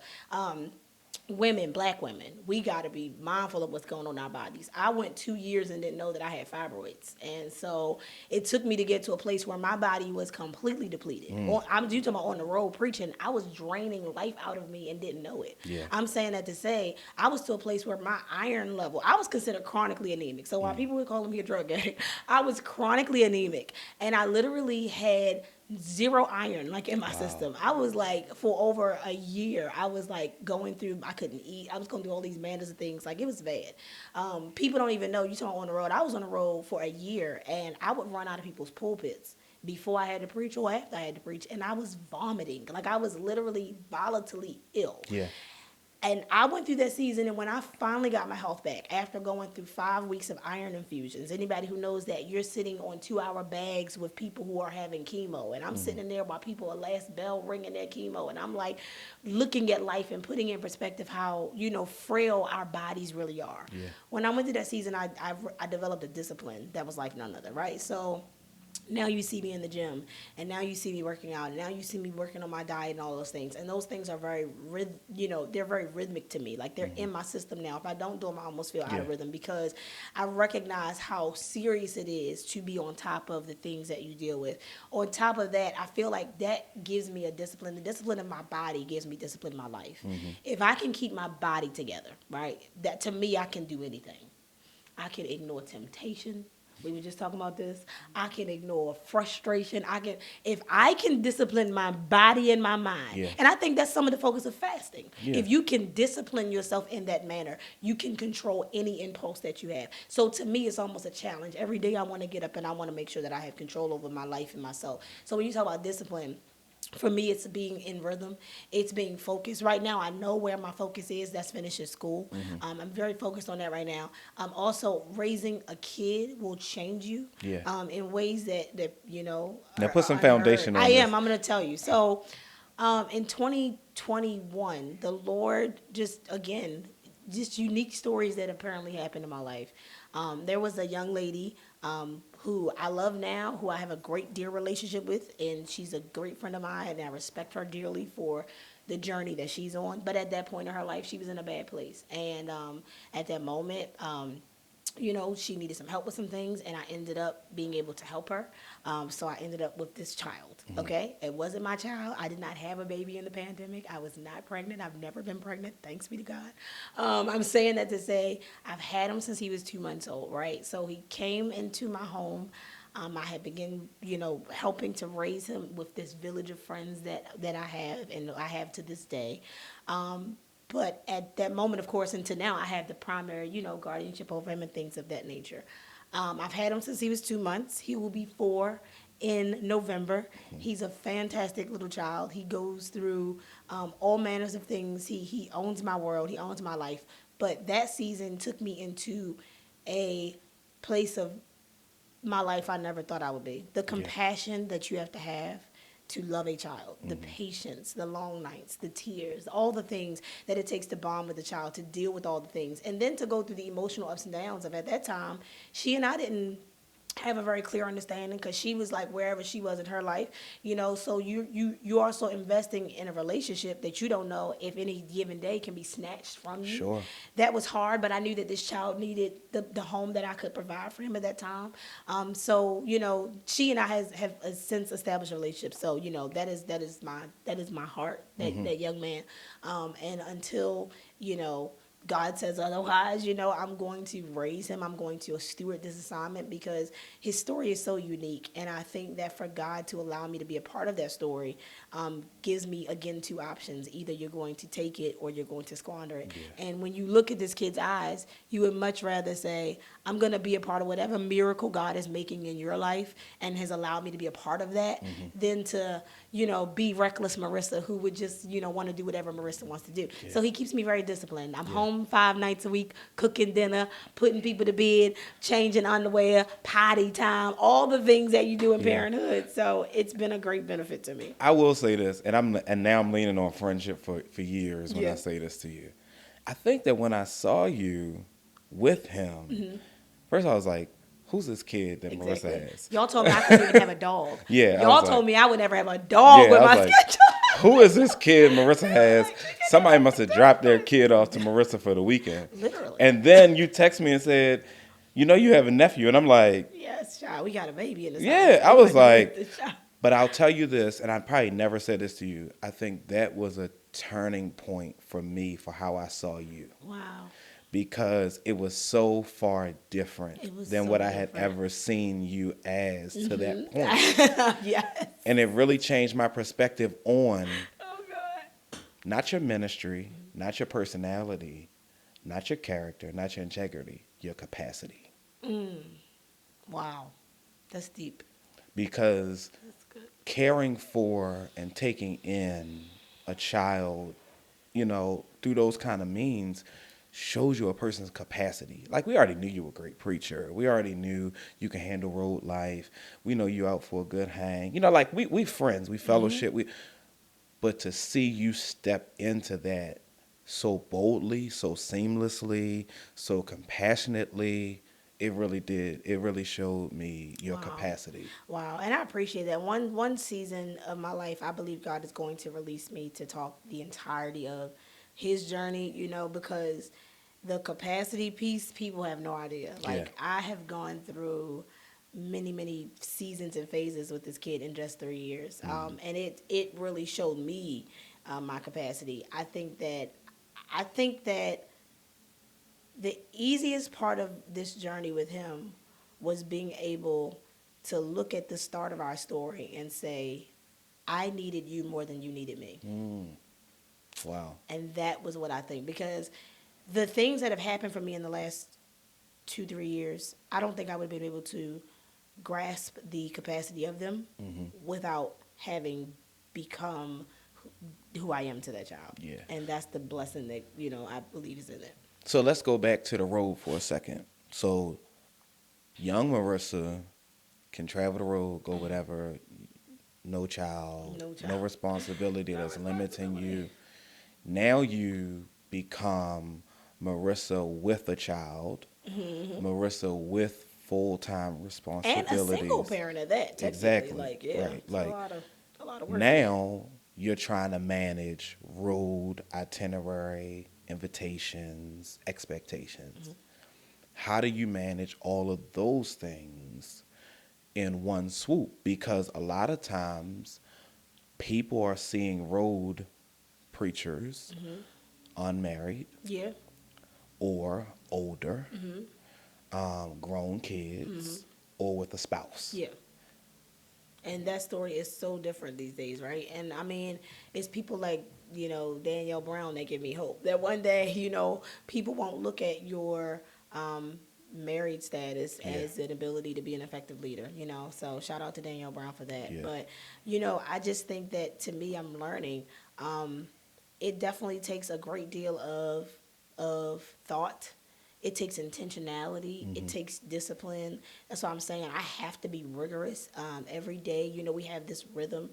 Women, black women, we got to be mindful of what's going on in our bodies. I went 2 years and didn't know that I had fibroids, and so it took me to get to a place where my body was completely depleted. I'm you talking about on the road preaching. I was draining life out of me and didn't know it. Yeah. I'm saying that to say I was to a place where my iron level, I was considered chronically anemic. So while people were calling me a drug addict, I was chronically anemic, and I literally had zero iron like in my system. I was like for over a year I was like going through, I couldn't eat, I was going through all these manners of things, like it was bad. People don't even know. You talking on the road, I was on the road for a year and I would run out of people's pulpits before I had to preach or after I had to preach, and I was vomiting, like I was literally volatilely ill. Yeah. And I went through that season, and when I finally got my health back after going through 5 weeks of iron infusions, anybody who knows that, you're sitting on 2-hour bags with people who are having chemo, and I'm sitting in there while people are last bell ringing their chemo, and I'm like looking at life and putting in perspective how, frail our bodies really are. Yeah. When I went through that season, I developed a discipline that was like none other, right? So now you see me in the gym, and now you see me working out, and now you see me working on my diet and all those things. And those things are very, they're very rhythmic to me. Like they're in my system now. If I don't do them, I almost feel out of rhythm, because I recognize how serious it is to be on top of the things that you deal with. On top of that, I feel like that gives me a discipline. The discipline of my body gives me discipline in my life. If I can keep my body together, right, that to me, I can do anything. I can ignore temptation. We were just talking about this. I can ignore frustration. If I can discipline my body and my mind. And I think that's some of the focus of fasting. Yeah. If you can discipline yourself in that manner, you can control any impulse that you have. So to me, it's almost a challenge. Every day I want to get up and I want to make sure that I have control over my life and myself. So when you talk about discipline, for me, it's being in rhythm. It's being focused. Right now, I know where my focus is. That's finishing school. I'm very focused on that right now. Also, raising a kid will change you in ways that Now put some unheard. foundation on I this. am. I'm going to tell you. So, in 2021, the Lord just unique stories that apparently happened in my life. There was a young lady who I love now, who I have a great dear relationship with, and she's a great friend of mine, and I respect her dearly for the journey that she's on. But at that point in her life, she was in a bad place, and at that moment, she needed some help with some things, and I ended up being able to help her. So I ended up with this child, okay? It wasn't my child. I did not have a baby in the pandemic. I was not pregnant. I've never been pregnant, thanks be to God. I'm saying that to say I've had him since he was 2 months old, right? So he came into my home. I had begun, helping to raise him with this village of friends that I have, and I have to this day. But at that moment, of course, until now, I have the primary, guardianship over him and things of that nature. I've had him since he was 2 months. He will be 4 in November. He's a fantastic little child. He goes through all manners of things. He owns my world. He owns my life. But that season took me into a place of my life I never thought I would be. The compassion that you have to love a child, the patience, the long nights, the tears, all the things that it takes to bond with a child, to deal with all the things, and then to go through the emotional ups and downs of, at that time, she and I didn't have a very clear understanding, because she was like wherever she was in her life, so you also investing in a relationship that you don't know if any given day can be snatched from you. Sure. That was hard, but I knew that this child needed the home that I could provide for him at that time. So she and I have since established a relationship. So that is my heart, that young man. And until God says otherwise, I'm going to raise him. I'm going to steward this assignment, because his story is so unique. And I think that for God to allow me to be a part of that story gives me, again, 2 options. Either you're going to take it or you're going to squander it. Yeah. And when you look at this kid's eyes, you would much rather say, I'm going to be a part of whatever miracle God is making in your life and has allowed me to be a part of that, than to, be reckless Marissa, who would just, want to do whatever Marissa wants to do. Yeah. So he keeps me very disciplined. I'm home home 5 nights a week, cooking dinner, putting people to bed, changing underwear, potty time, all the things that you do in Yeah. parenthood. So it's been a great benefit to me. I will say this, and now I'm leaning on friendship for years when I Yeah. say this to you. I think that when I saw you with him, first I was like, "Who's this kid that Exactly. Marissa has?" Y'all told me I couldn't even have a dog. Yeah, I Y'all was told like, me I would never have a dog yeah, with I was my like, schedule. "Who is this kid Marissa has?" Like, she can Somebody have must a have dropped their dog. kid off to Marissa for the weekend. Literally. And then you text me and said, "You know, you have a nephew," and I'm like, Yes, child. We got a baby in this house. "Yeah." I We was want to raise like, this child. but I'll tell you this, and I probably never said this to you. I think that was a turning point for me for how I saw you Wow. because it was so far different It was than so what I had different. ever seen you as to that point. Yes. And it really changed my perspective on Oh, God. not your ministry, not your personality, not your character, not your integrity, your capacity. Wow. That's deep. Because That's good. caring for and taking in a child, through those kind of means shows you a person's capacity. Like we already knew you were a great preacher. We already knew you can handle road life. We know you out for a good hang. Like we friends, we fellowship, but to see you step into that so boldly, so seamlessly, so compassionately, it really did. It really showed me your Wow. capacity. Wow. And I appreciate that. One season of my life, I believe God is going to release me to talk the entirety of his journey, because the capacity piece, people have no idea. Yeah. Like, I have gone through many, many seasons and phases with this kid in just 3 years. And it really showed me my capacity. I think that the easiest part of this journey with him was being able to look at the start of our story and say, I needed you more than you needed me. Wow. And that was what I think. Because the things that have happened for me in the last 2, 3 years, I don't think I would have been able to grasp the capacity of them without having become who I am to that child. Yeah. And that's the blessing that, I believe is in it. So let's go back to the road for a second. So young Marissa can travel the road, go whatever, no child, No no child. responsibility No that's limiting responsibility. you. Now you become Marissa with a child, Marissa with full-time And responsibilities. a single parent at that, technically. Exactly. Like, yeah, Right. it's Like a lot of work. now you're trying to manage road, itinerary, invitations, expectations. How do you manage all of those things in one swoop? Because a lot of times people are seeing road preachers unmarried Yeah. or older, grown kids, or with a spouse. Yeah. And that story is so different these days, right? And I mean, it's people like, Danielle Brown that give me hope. That one day, people won't look at your married status Yeah. as an ability to be an effective leader, So shout out to Danielle Brown for that. Yeah. But, I just think that to me, I'm learning. It definitely takes a great deal of thought. It takes intentionality. It takes discipline. That's why I'm saying I have to be rigorous every day. We have this rhythm.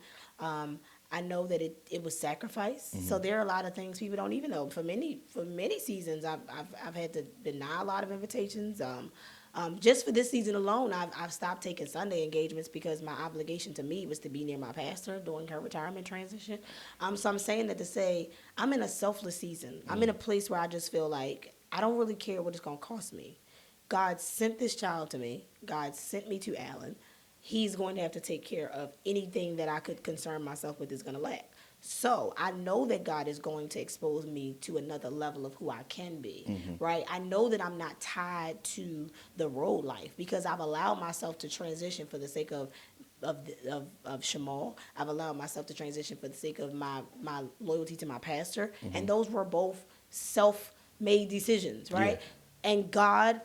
I know that it was sacrifice. So there are a lot of things people don't even know. For many seasons, I've had to deny a lot of invitations. Just for this season alone, I've stopped taking Sunday engagements because my obligation to me was to be near my pastor during her retirement transition. So I'm saying that to say I'm in a selfless season. I'm in a place where I just feel like I don't really care what it's going to cost me. God sent this child to me. God sent me to Alan. He's going to have to take care of anything that I could concern myself with is going to lack. So I know that God is going to expose me to another level of who I can be, right? I know that I'm not tied to the road life because I've allowed myself to transition for the sake of Shamal. I've allowed myself to transition for the sake of my loyalty to my pastor, and those were both self-made decisions, right? Yeah. And God,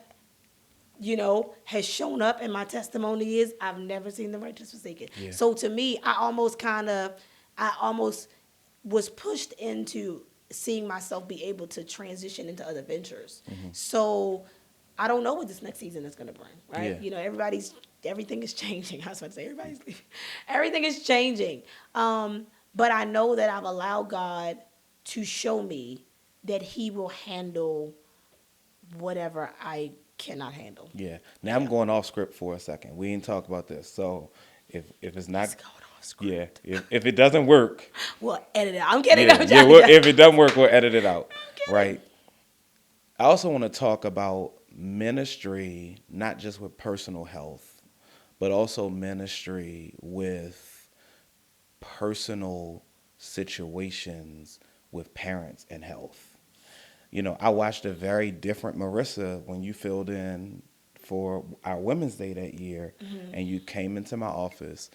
has shown up, and my testimony is I've never seen the righteous forsaken. So to me, I almost was pushed into seeing myself be able to transition into other ventures. So I don't know what this next season is going to bring, right? Yeah. You know, everything is changing. I was about to say, everybody's leaving. Everything is changing. But I know that I've allowed God to show me that He will handle whatever I cannot handle. Yeah. Now I'm Yeah. going off script for a second. We ain't talk about this. So if it's not, Let's go on script. yeah, if it doesn't work, We'll edit it out. I'm kidding. yeah, I'm yeah. joking. If it doesn't work, we'll edit it out, I'm kidding. right? I also want to talk about ministry, not just with personal health, but also ministry with personal situations with parents and health. You know, I watched a very different Marissa when you filled in for our Women's Day that year, and you came into my office,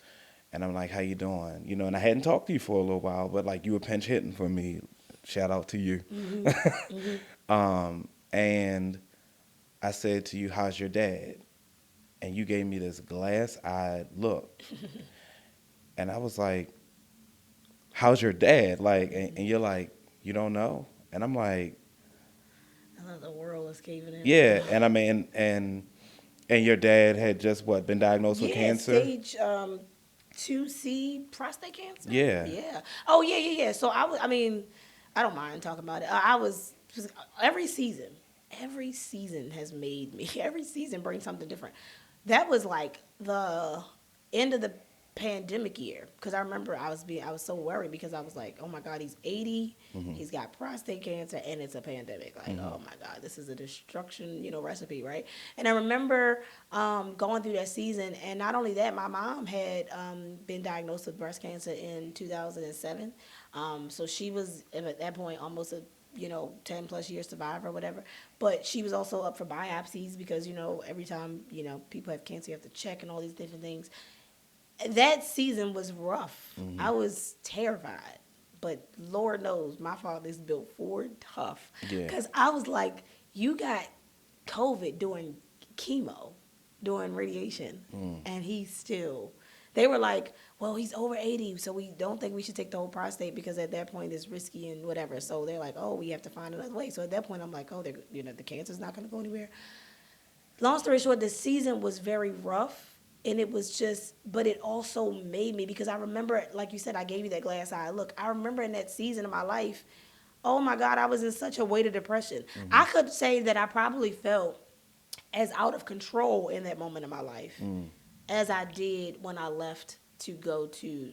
and I'm like, "How you doing?" You know, and I hadn't talked to you for a little while, but like you were pinch hitting for me. Shout out to you. And I said to you, "How's your dad?" And you gave me this glass-eyed look, and I was like, "How's your dad?" Like, and you're like, "You don't know?" And I'm like, I love the world is caving in right "Yeah." now. And I mean, and your dad had just what been diagnosed with Yeah, cancer. stage 2C prostate cancer. Yeah, Yeah. Oh yeah. So I mean, I don't mind talking about it. I was every season. Every season has made me. Every season brings something different. That was like the end of the pandemic year because I remember I was so worried because I was like, oh my God, he's 80, he's got prostate cancer, and it's a pandemic. Like, oh my God, this is a destruction, recipe, right? And I remember going through that season, and not only that, my mom had been diagnosed with breast cancer in 2007. So she was at that point almost a 10 plus year survivor or whatever. But she was also up for biopsies because, every time, people have cancer, you have to check and all these different things. That season was rough. I was terrified. But Lord knows my father's built Ford tough. yeah, Because I was like, you got COVID doing chemo, doing radiation, and he's still. They were like, well, he's over 80, so we don't think we should take the whole prostate because at that point it's risky and whatever. So they're like, oh, we have to find another way. So at that point, I'm like, oh, the cancer's not going to go anywhere. Long story short, the season was very rough. And it was just, but it also made me, because I remember, like you said, I gave you that glass eye look. I remember in that season of my life, oh my God, I was in such a weight of depression. I could say that I probably felt as out of control in that moment of my life as I did when I left to go to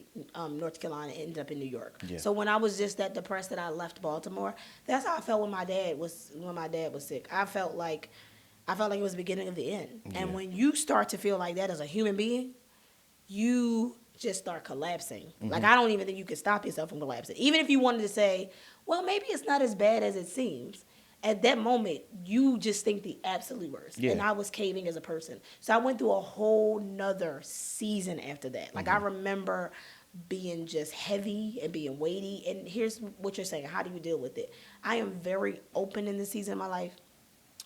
North Carolina and ended up in New York. Yeah. So when I was just that depressed that I left Baltimore, that's how I felt when my dad was sick. I felt like it was the beginning of the end. Yeah. And when you start to feel like that as a human being, you just start collapsing. Like, I don't even think you can stop yourself from collapsing. Even if you wanted to say, well, maybe it's not as bad as it seems. At that moment, you just think the absolute worst. Yeah. And I was caving as a person. So I went through a whole nother season after that. Like, I remember being just heavy and being weighty. And here's what you're saying. How do you deal with it? I am very open in this season of my life.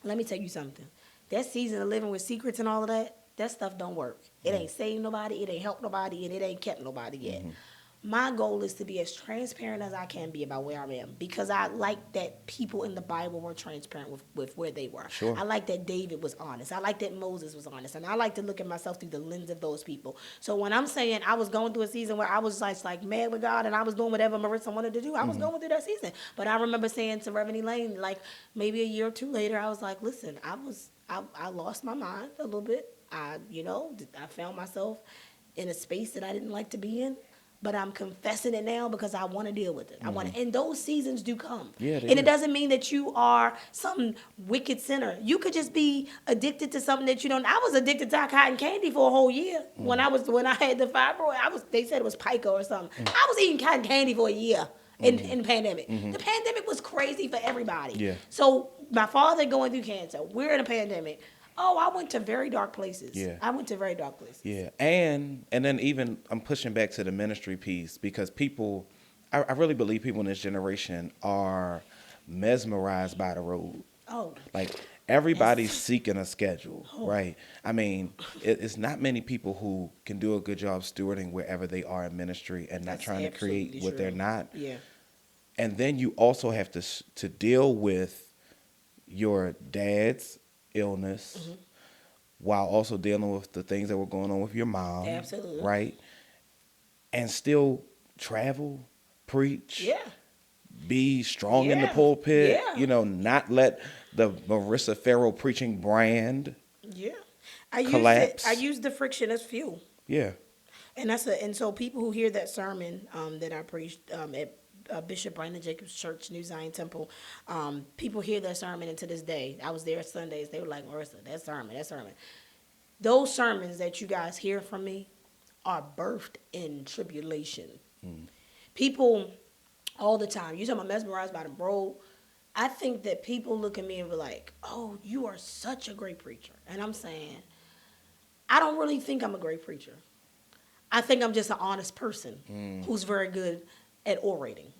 Let me tell you something. That season of living with secrets and all of that stuff don't work. It ain't saved nobody, it ain't helped nobody, and it ain't kept nobody yet. My goal is to be as transparent as I can be about where I am, because I like that people in the Bible were transparent with where they were. Sure. I like that David was honest. I like that Moses was honest. And I like to look at myself through the lens of those people. So when I'm saying I was going through a season where I was like mad with God and I was doing whatever Marissa wanted to do, I was going through that season. But I remember saying to Reverend Elaine, like maybe a year or two later, I was like, listen, I lost my mind a little bit. I found myself in a space that I didn't like to be in. But I'm confessing it now because I want to deal with it. And those seasons do come. Yeah, they And do. it doesn't mean that you are some wicked sinner. You could just be addicted to something that you don't. I was addicted to cotton candy for a whole year. When I had the fibroid, they said it was pica or something. I was eating cotton candy for a year in the pandemic. The pandemic was crazy for everybody. Yeah. So my father going through cancer. We're in a pandemic. Oh, I went to very dark places. Yeah. I went to very dark places. yeah. And then even I'm pushing back to the ministry piece because people, I really believe people in this generation are mesmerized by the road. Oh. Like everybody's seeking a schedule, right? I mean, it's not many people who can do a good job stewarding wherever they are in ministry and not That's trying to create absolutely what they're true. not. Yeah. And then you also have to deal with your dad's illness Mm-hmm. while also dealing with the things that were going on with your mom, Absolutely. right? And still travel, preach, Yeah. be strong in the Yeah. pulpit, Yeah. not let the Marissa Farrow preaching brand Yeah. I used it. I collapse. used the friction as fuel. Yeah. And so people who hear that sermon that I preached at Bishop Brandon Jacobs Church, New Zion Temple, people hear that sermon, and to this day, I was there Sundays. They were like, Marissa, that sermon, that sermon. Those sermons that you guys hear from me are birthed in tribulation. People all the time. You talking about mesmerized by the bro. I think that people look at me and be like, "Oh, you are such a great preacher," and I'm saying, I don't really think I'm a great preacher. I think I'm just an honest person who's very good at orating.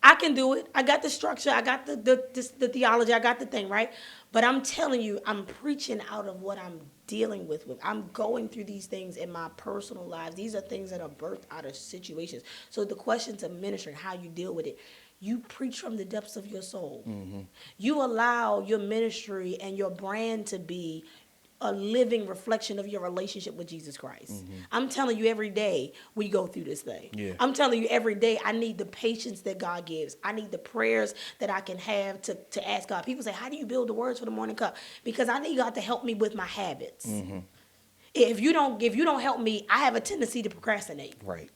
I can do it. I got the structure. I got the theology. I got the thing, right? But I'm telling you, I'm preaching out of what I'm dealing with. I'm going through these things in my personal lives. These are things that are birthed out of situations. So the question to ministry, how you deal with it, you preach from the depths of your soul. You allow your ministry and your brand to be a living reflection of your relationship with Jesus Christ. I'm telling you every day we go through this thing. Yeah. I'm telling you every day I need the patience that God gives. I need the prayers that I can have to ask God. People say, how do you build the words for the morning cup? Because I need God to help me with my habits. If you don't help me, I have a tendency to procrastinate. Right.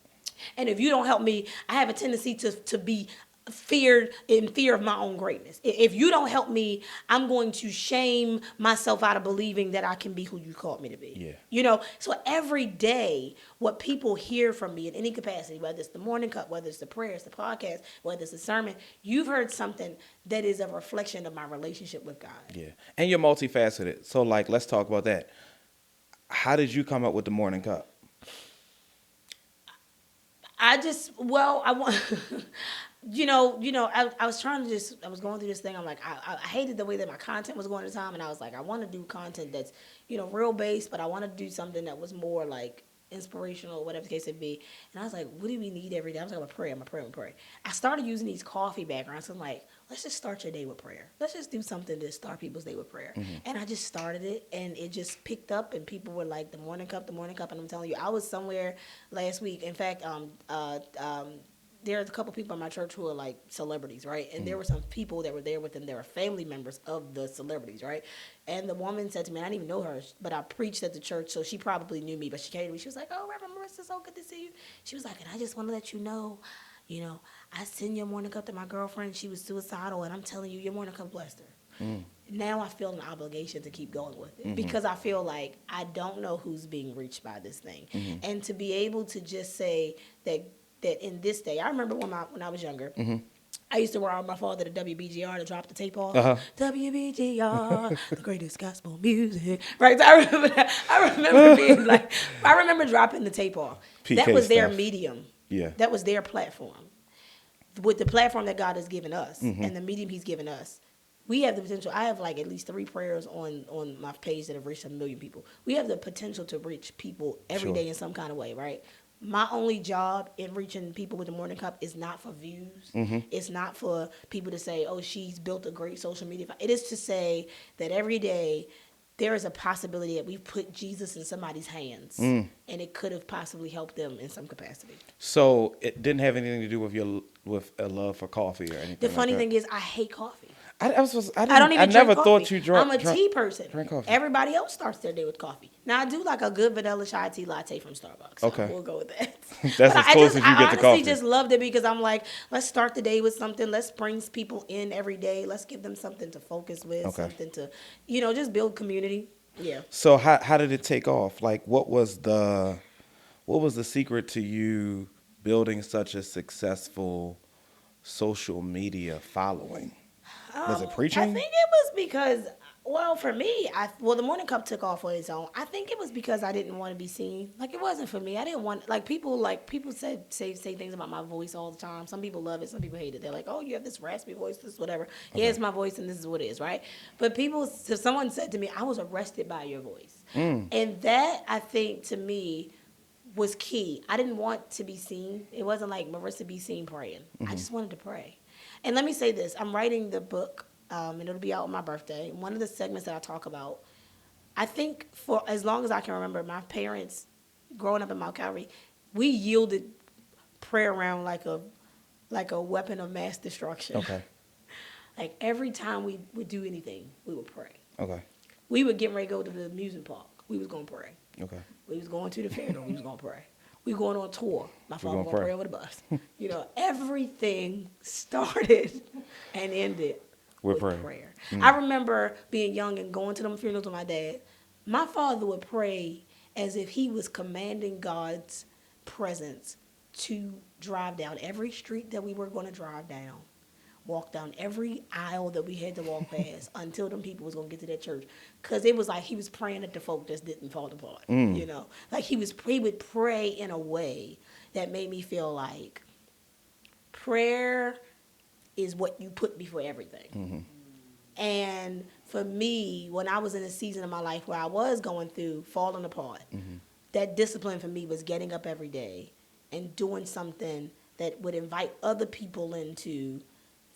And if you don't help me, I have a tendency to be fear of my own greatness. If you don't help me, I'm going to shame myself out of believing that I can be who you called me to be. Yeah. So every day, what people hear from me in any capacity, whether it's the morning cup, whether it's the prayers, the podcast, whether it's the sermon, you've heard something that is a reflection of my relationship with God. Yeah. And you're multifaceted. So like let's talk about that. How did you come up with the morning cup? I want, I was trying to I was going through this thing. I'm like, I hated the way that my content was going at the time. And I was like, I want to do content that's, real based, but I want to do something that was more like inspirational, whatever the case it be. And I was like, what do we need every day? I was like, I'm going to pray. I started using these coffee backgrounds. So I'm like, let's just start your day with prayer. Let's just do something to start people's day with prayer. And I just started it, and it just picked up, and people were like, the morning cup. And I'm telling you, I was somewhere last week. In fact, there's a couple people in my church who are like celebrities, right? And there were some people that were there with them. They were family members of the celebrities, right? And the woman said to me, I didn't even know her, but I preached at the church, so she probably knew me. But she came to me. She was like, "Oh, Reverend Marissa, so good to see you." She was like, "And I just want to let you know, I sent your morning cup to my girlfriend. She was suicidal, and I'm telling you, your morning cup blessed her." Now I feel an obligation to keep going with it because I feel like I don't know who's being reached by this thing. And to be able to just say that in this day, I remember when I was younger, I used to ride with my father to WBGR to drop the tape off. WBGR, the greatest gospel music. Right? So I remember that. I remember dropping the tape off. PK That was their stuff. medium. Yeah. That was their platform. With the platform that God has given us and the medium He's given us, we have the potential. I have like at least 3 prayers on my page that have reached 1 million people. We have the potential to reach people every day in some kind of way, right? My only job in reaching people with the morning cup is not for views. It's not for people to say, "Oh, she's built a great social media." It is to say that every day there is a possibility that we've put Jesus in somebody's hands, and it could have possibly helped them in some capacity. So it didn't have anything to do with a love for coffee or anything. The funny like that. thing is, I hate coffee. I don't even I drink never coffee. thought you drank. I'm a tea person. Drink coffee. Everybody else starts their day with coffee. Now I do like a good vanilla chai tea latte from Starbucks. So Okay. we'll go with that. That's as close as you get to I honestly coffee. just loved it because I'm like, let's start the day with something. Let's bring people in every day. Let's give them something to focus with, Okay. something to, just build community. Yeah. So how did it take off? Like what was the secret to you building such a successful social media following? Was it preaching? I think it was because, well, for me, the morning cup took off on its own. I think it was because I didn't want to be seen. Like it wasn't for me. I didn't want people say things about my voice all the time. Some people love it, some people hate it. They're like, "Oh, you have this raspy voice, this whatever." Okay. Yeah, it's my voice, and this is what it is, right? But if someone said to me, "I was arrested by your voice," and that I think to me was key. I didn't want to be seen. It wasn't like Marissa be seen praying. I Mm-hmm. just wanted to pray. And let me say this: I'm writing the book, and it'll be out on my birthday. One of the segments that I talk about, I think for as long as I can remember, my parents, growing up in Mount Calvary, we yielded prayer around like a weapon of mass destruction. Okay. Like every time we would do anything, we would pray. Okay. We would get ready to go to the amusement park. We was gonna pray. Okay. We was going to the funeral. We was gonna pray. We going on tour. My We're father gonna gonna pray. pray over the bus. Everything started and ended We're with praying. prayer. I remember being young and going to them funerals with my dad. My father would pray as if he was commanding God's presence to drive down every street that we were going to drive down, walk down every aisle that we had to walk past until them people was going to get to that church. Because it was like he was praying that the folk just didn't fall apart, Like he would pray in a way that made me feel like prayer is what you put before everything. And for me, when I was in a season of my life where I was going through falling apart, that discipline for me was getting up every day and doing something that would invite other people into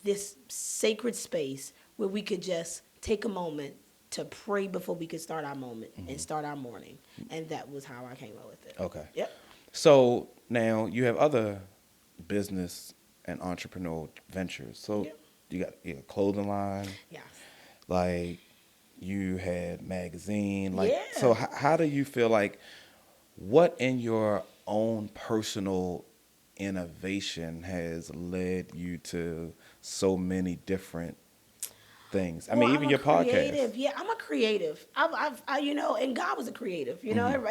this sacred space where we could just take a moment to pray before we could start our moment and start our morning. And that was how I came up with it. Okay. Yep. So now you have other business and entrepreneurial ventures. So Yep. you got a clothing line, Yes. like you had magazine, like Yeah. so. How do you feel like what in your own personal innovation has led you to so many different things? I mean, Well, even I'm a your creative. podcast. Yeah, I'm a creative. And God was a creative.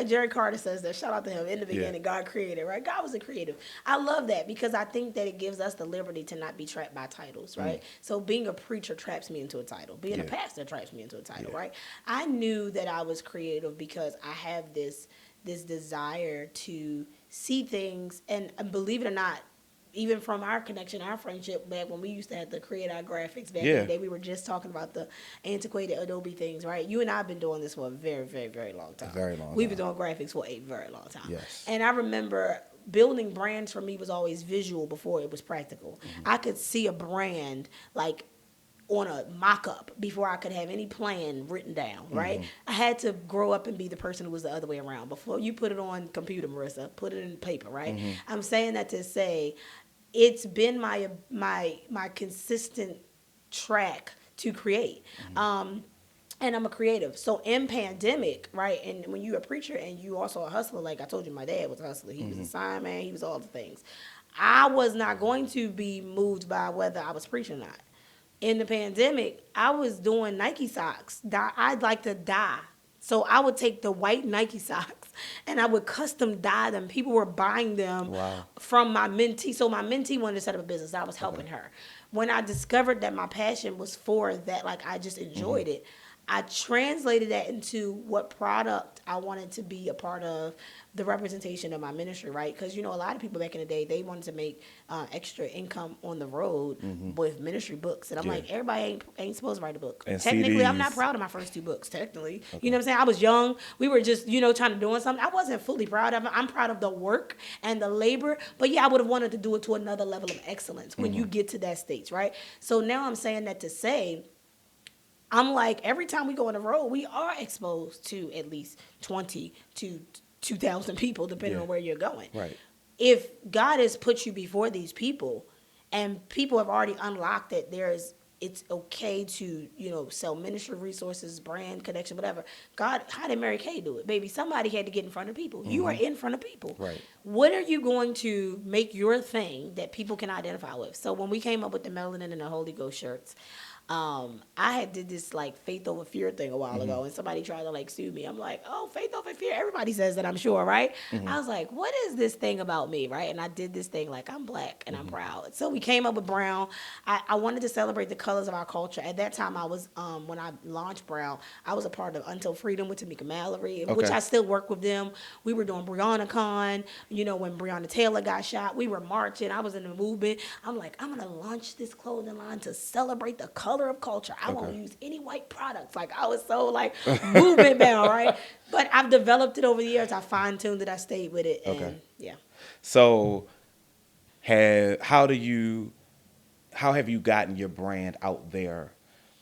Jerry Carter says that. Shout out to him. In the beginning, God created, right? God was a creative. I love that because I think that it gives us the liberty to not be trapped by titles, right? So being a preacher traps me into a title. Being a pastor traps me into a title, right? I knew that I was creative because I have this desire to see things, and believe it or not, even from our connection, our friendship back when we used to have to create our graphics back in the day, we were just talking about the antiquated Adobe things, right? You and I have been doing this for a very, very, very long time. A very long We've time. been doing graphics for a very long time. Yes. And I remember building brands for me was always visual before it was practical. I could see a brand like on a mock-up before I could have any plan written down, right? I had to grow up and be the person who was the other way around. Before you put it on computer, Marissa, put it in paper, right? I'm saying that to say it's been my consistent track to create. And I'm a creative. So in pandemic, right, and when you're a preacher and you also a hustler, like I told you, my dad was a hustler. He was a sign man. He was all the things. I was not going to be moved by whether I was preaching or not. In the pandemic, I was doing Nike socks. I'd like to dye. So I would take the white Nike socks and I would custom dye them. People were buying them from my mentee. So my mentee wanted to set up a business. I was helping her. When I discovered that my passion was for that, like I just enjoyed it, I translated that into what product I wanted to be a part of, the representation of my ministry, right? Because, a lot of people back in the day, they wanted to make extra income on the road with ministry books. And I'm like, everybody ain't supposed to write a book. And Technically, I'm not CDs. proud of my first 2 books, technically. You know what I'm saying? I was young. We were just, trying to do something. I wasn't fully proud of it. I'm proud of the work and the labor. But yeah, I would have wanted to do it to another level of excellence when you get to that stage, right? So now I'm saying that to say, I'm like, every time we go on the road, we are exposed to at least 20 to 2,000 people, depending on where you're going. Right. If God has put you before these people, and people have already unlocked that it's okay to, sell ministry resources, brand connection, whatever. God, how did Mary Kay do it? Baby, somebody had to get in front of people. You are in front of people. Right. What are you going to make your thing that people can identify with? So when we came up with the Melanin and the Holy Ghost shirts, I had did this like faith over fear thing a while ago, and somebody tried to like sue me. I'm like, oh, faith over fear. Everybody says that, I'm sure, right? I was like, what is this thing about me, right? And I did this thing like I'm black and I'm proud. So we came up with brown. I wanted to celebrate the colors of our culture. At that time, I was when I launched Brown, I was a part of Until Freedom with Tamika Mallory, which I still work with them. We were doing BriannaCon. When Breonna Taylor got shot, we were marching. I was in the movement. I'm like, I'm gonna launch this clothing line to celebrate the colors color of culture. I won't Okay. use any white products. Like I was so like movement bound, right? But I've developed it over the years. I fine tuned it. I stayed with it, Okay. and yeah. So, have how have you gotten your brand out there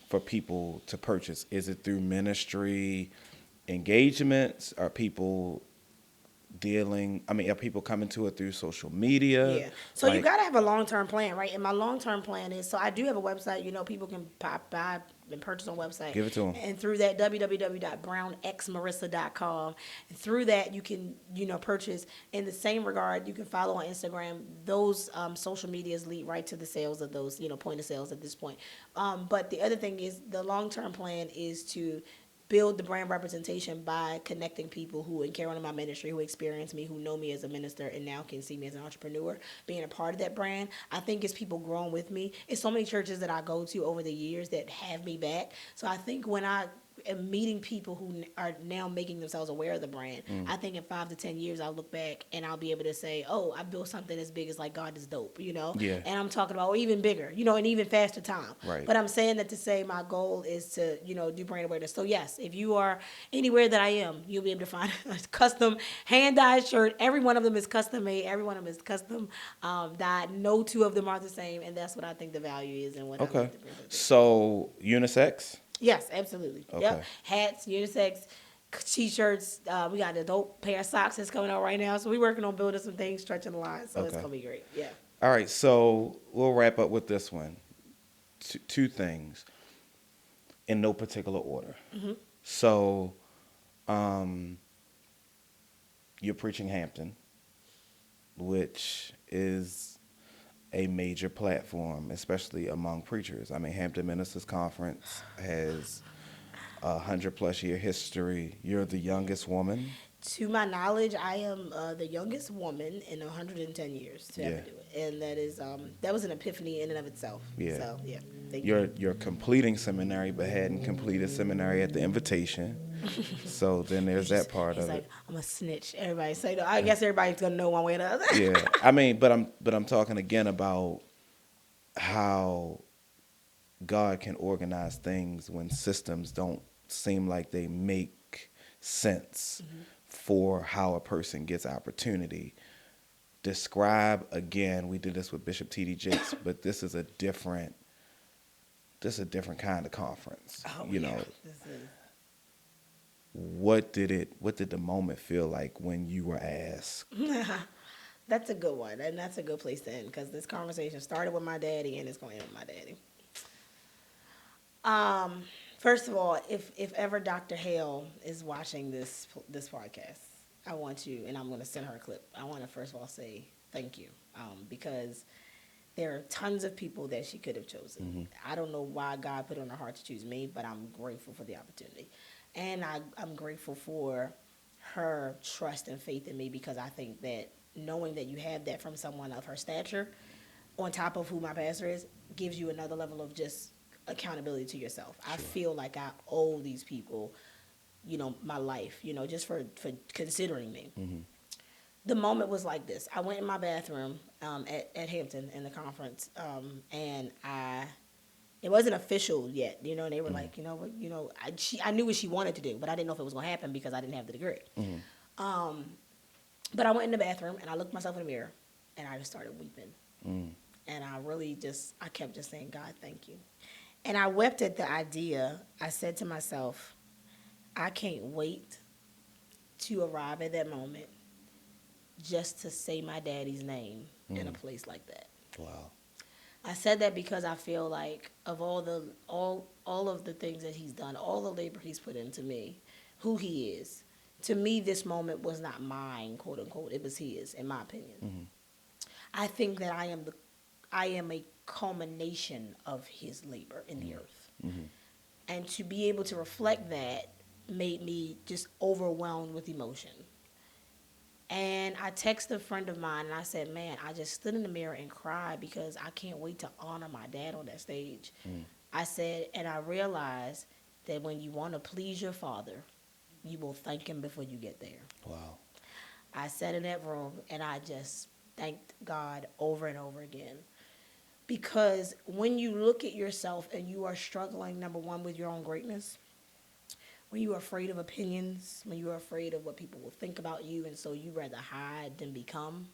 for people to purchase? Is it through ministry engagements? Are people are people coming to it through social media? Yeah. So you Like, got to have a long term plan, right? And my long term plan is so I do have a website. You know, people can buy and purchase on website. give it to them. And through that, www.brownxmarissa.com. And through that, you can, purchase. In the same regard, you can follow on Instagram. Those social medias lead right to the sales of those, point of sales at this point. But the other thing is the long term plan is to build the brand representation by connecting people who encounter in my ministry, who experience me, who know me as a minister, and now can see me as an entrepreneur, being a part of that brand. I think it's people growing with me. It's so many churches that I go to over the years that have me back. So I think when I am meeting people who are now making themselves aware of the brand, I think in 5 to 10 years I'll look back and I'll be able to say, oh, I built something as big as like God is dope, Yeah. And I'm talking about, or even bigger, and even faster time. Right. But I'm saying that to say my goal is to, do brand awareness. So yes, if you are anywhere that I am, you'll be able to find a custom hand-dyed shirt. Every one of them is custom made. Every one of them is custom dyed. No two of them are the same. And that's what I think the value is and what I Okay. like to bring to the table. So, unisex? Yes, absolutely. Okay. Yep. Hats, unisex, t-shirts. We got a dope pair of socks that's coming out right now. So we're working on building some things, stretching the line. So it's Okay. going to be great. Yeah. All right. So, we'll wrap up with this one. Two things in no particular order. So, you're preaching Hampton, which is a major platform, especially among preachers. I mean, Hampton Ministers Conference has 100-plus-year history. You're the youngest woman. To my knowledge, I am the youngest woman in 110 years to ever Yeah. do it, and that is that was an epiphany in and of itself. Yeah. So yeah, thank you. You're completing seminary, but hadn't completed seminary at the invitation. So then there's that part He's of like, it. I'm a snitch. Everybody say, I guess everybody's gonna know one way or the other. Yeah. I mean, but I'm talking again about how God can organize things when systems don't seem like they make sense for how a person gets opportunity. Describe again, we did this with Bishop T.D. Jakes, but this is a different kind of conference. Oh You yeah, know, this is. what did the moment feel like when you were asked? That's a good one, and that's a good place to end because this conversation started with my daddy and it's going to end with my daddy. First of all, if ever Dr. Hale is watching this podcast, I want to, and I'm going to send her a clip. I want to first of all say thank you, because there are tons of people that she could have chosen. I don't know why God put it on her heart to choose me, but I'm grateful for the opportunity, and I'm grateful for her trust and faith in me because I think that knowing that you have that from someone of her stature, on top of who my pastor is, gives you another level of just accountability to yourself. Sure. I feel like I owe these people, my life, just for considering me. The moment was like this. I went in my bathroom at Hampton in the conference, and it wasn't official yet, and they were like, I knew what she wanted to do, but I didn't know if it was going to happen because I didn't have the degree. But I went in the bathroom and I looked myself in the mirror and I just started weeping. And I kept just saying, God, thank you. And I wept at the idea. I said to myself, I can't wait to arrive at that moment just to say my daddy's name in a place like that. Wow. I said that because I feel like of all of the things that he's done, all the labor he's put into me, who he is. To me, this moment was not mine, quote unquote. It was his, in my opinion. I think that I am a culmination of his labor in the earth. And to be able to reflect that made me just overwhelmed with emotion. And I texted a friend of mine and I said, man, I just stood in the mirror and cried because I can't wait to honor my dad on that stage. I said, and I realized that when you want to please your father, you will thank him before you get there. Wow. I sat in that room and I just thanked God over and over again. Because when you look at yourself and you are struggling, number one, with your own greatness, when you are afraid of opinions, when you are afraid of what people will think about you, and so you rather hide than become.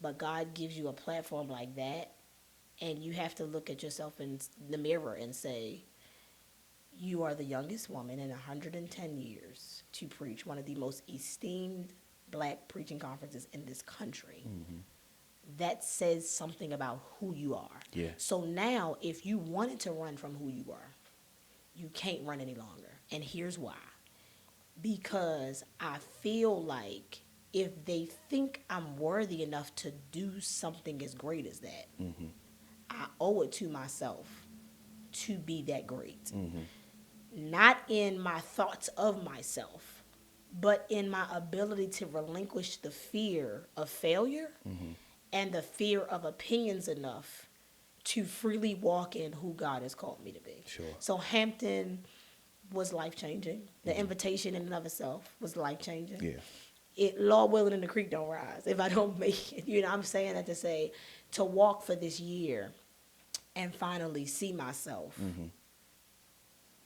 But God gives you a platform like that, and you have to look at yourself in the mirror and say, you are the youngest woman in 110 years to preach one of the most esteemed black preaching conferences in this country. That says something about who you are. Yeah. So now, if you wanted to run from who you are, you can't run any longer. And here's why. Because I feel like if they think I'm worthy enough to do something as great as that, I owe it to myself to be that great. Not in my thoughts of myself, but in my ability to relinquish the fear of failure and the fear of opinions enough to freely walk in who God has called me to be. Sure. So Hampton was life-changing. The invitation in and of itself was life-changing. Yeah. Law willing and the creek don't rise if I don't make it. You know, I'm saying that to say, to walk for this year and finally see myself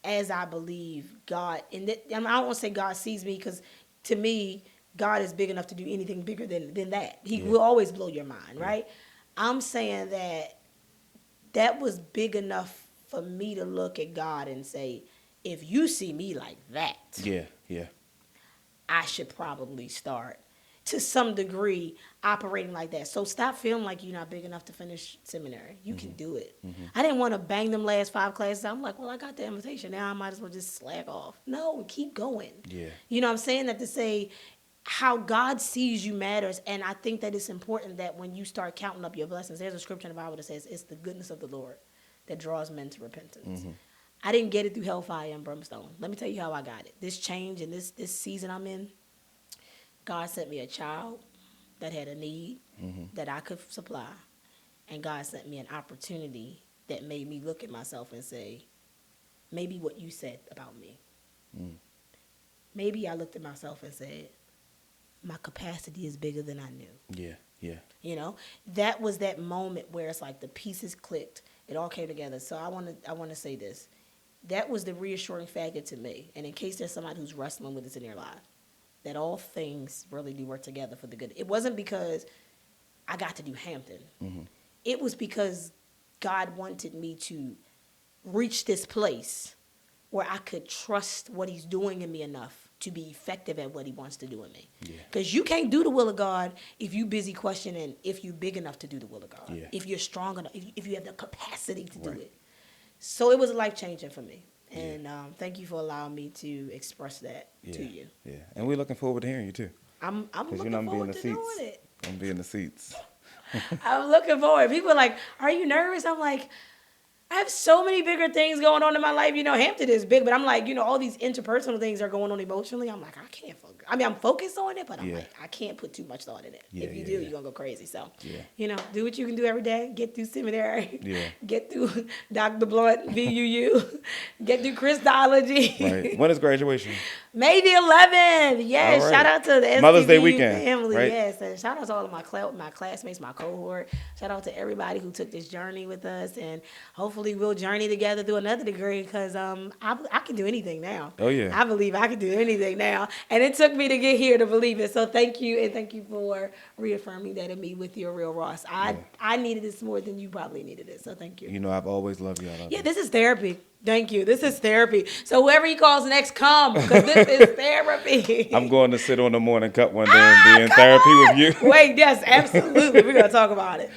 as I believe God. And I don't want to say God sees me, because to me, God is big enough to do anything bigger than that. He will always blow your mind, right? I'm saying that was big enough for me to look at God and say, if you see me like that, Yeah. I should probably start to some degree operating like that. So stop feeling like you're not big enough to finish seminary. You can do it. I didn't want to bang them last 5 classes. I'm like, well, I got the invitation. Now I might as well just slack off. No, keep going. Yeah. You know what I'm saying? That to say how God sees you matters. And I think that it's important that when you start counting up your blessings, there's a scripture in the Bible that says it's the goodness of the Lord that draws men to repentance. I didn't get it through hellfire and brimstone. Let me tell you how I got it. This change and this season I'm in, God sent me a child that had a need that I could supply. And God sent me an opportunity that made me look at myself and say, maybe what you said about me. Maybe I looked at myself and said, my capacity is bigger than I knew. Yeah. You know, that was that moment where it's like the pieces clicked. It all came together. So I want to say this. That was the reassuring factor to me. And in case there's somebody who's wrestling with this in their life, that all things really do work together for the good. It wasn't because I got to do Hampton. It was because God wanted me to reach this place where I could trust what he's doing in me enough to be effective at what he wants to do in me. Because you can't do the will of God if you're busy questioning if you're big enough to do the will of God. If you're strong enough, if you have the capacity to do it. So it was life-changing for me. And thank you for allowing me to express that to you. Yeah, and we're looking forward to hearing you too. I'm looking forward to doing it. I'm be in the seats. I'm looking forward. People are like, are you nervous? I'm like, I have so many bigger things going on in my life. You know, Hampton is big, but I'm like, you know, all these interpersonal things are going on emotionally. I'm like, I can't focus. I mean, I'm focused on it, but I'm like, I can't put too much thought in it. If you do, you're going to go crazy. So, you know, do what you can do every day. Get through seminary. Get through Dr. Blunt, VUU. Get through Christology. Right. When is graduation? May the 11th. Yes. Right. Shout out to the Mother's Day STVU weekend, family. right? Yes. And shout out to all of my classmates, my cohort. Shout out to everybody who took this journey with us. And hopefully we'll journey together through another degree, because I can do anything now. Oh, yeah. I believe I can do anything now. And it took me to get here to believe it. So thank you. And thank you for reaffirming that in me with your real Ross. I needed this more than you probably needed it. So thank you. You know, I've always loved you. Yeah, this is therapy. Thank you. This is therapy. So whoever he calls next, come, because this is therapy. I'm going to sit on the morning cup one day and be in therapy with you. Wait, yes, absolutely. We're going to talk about it.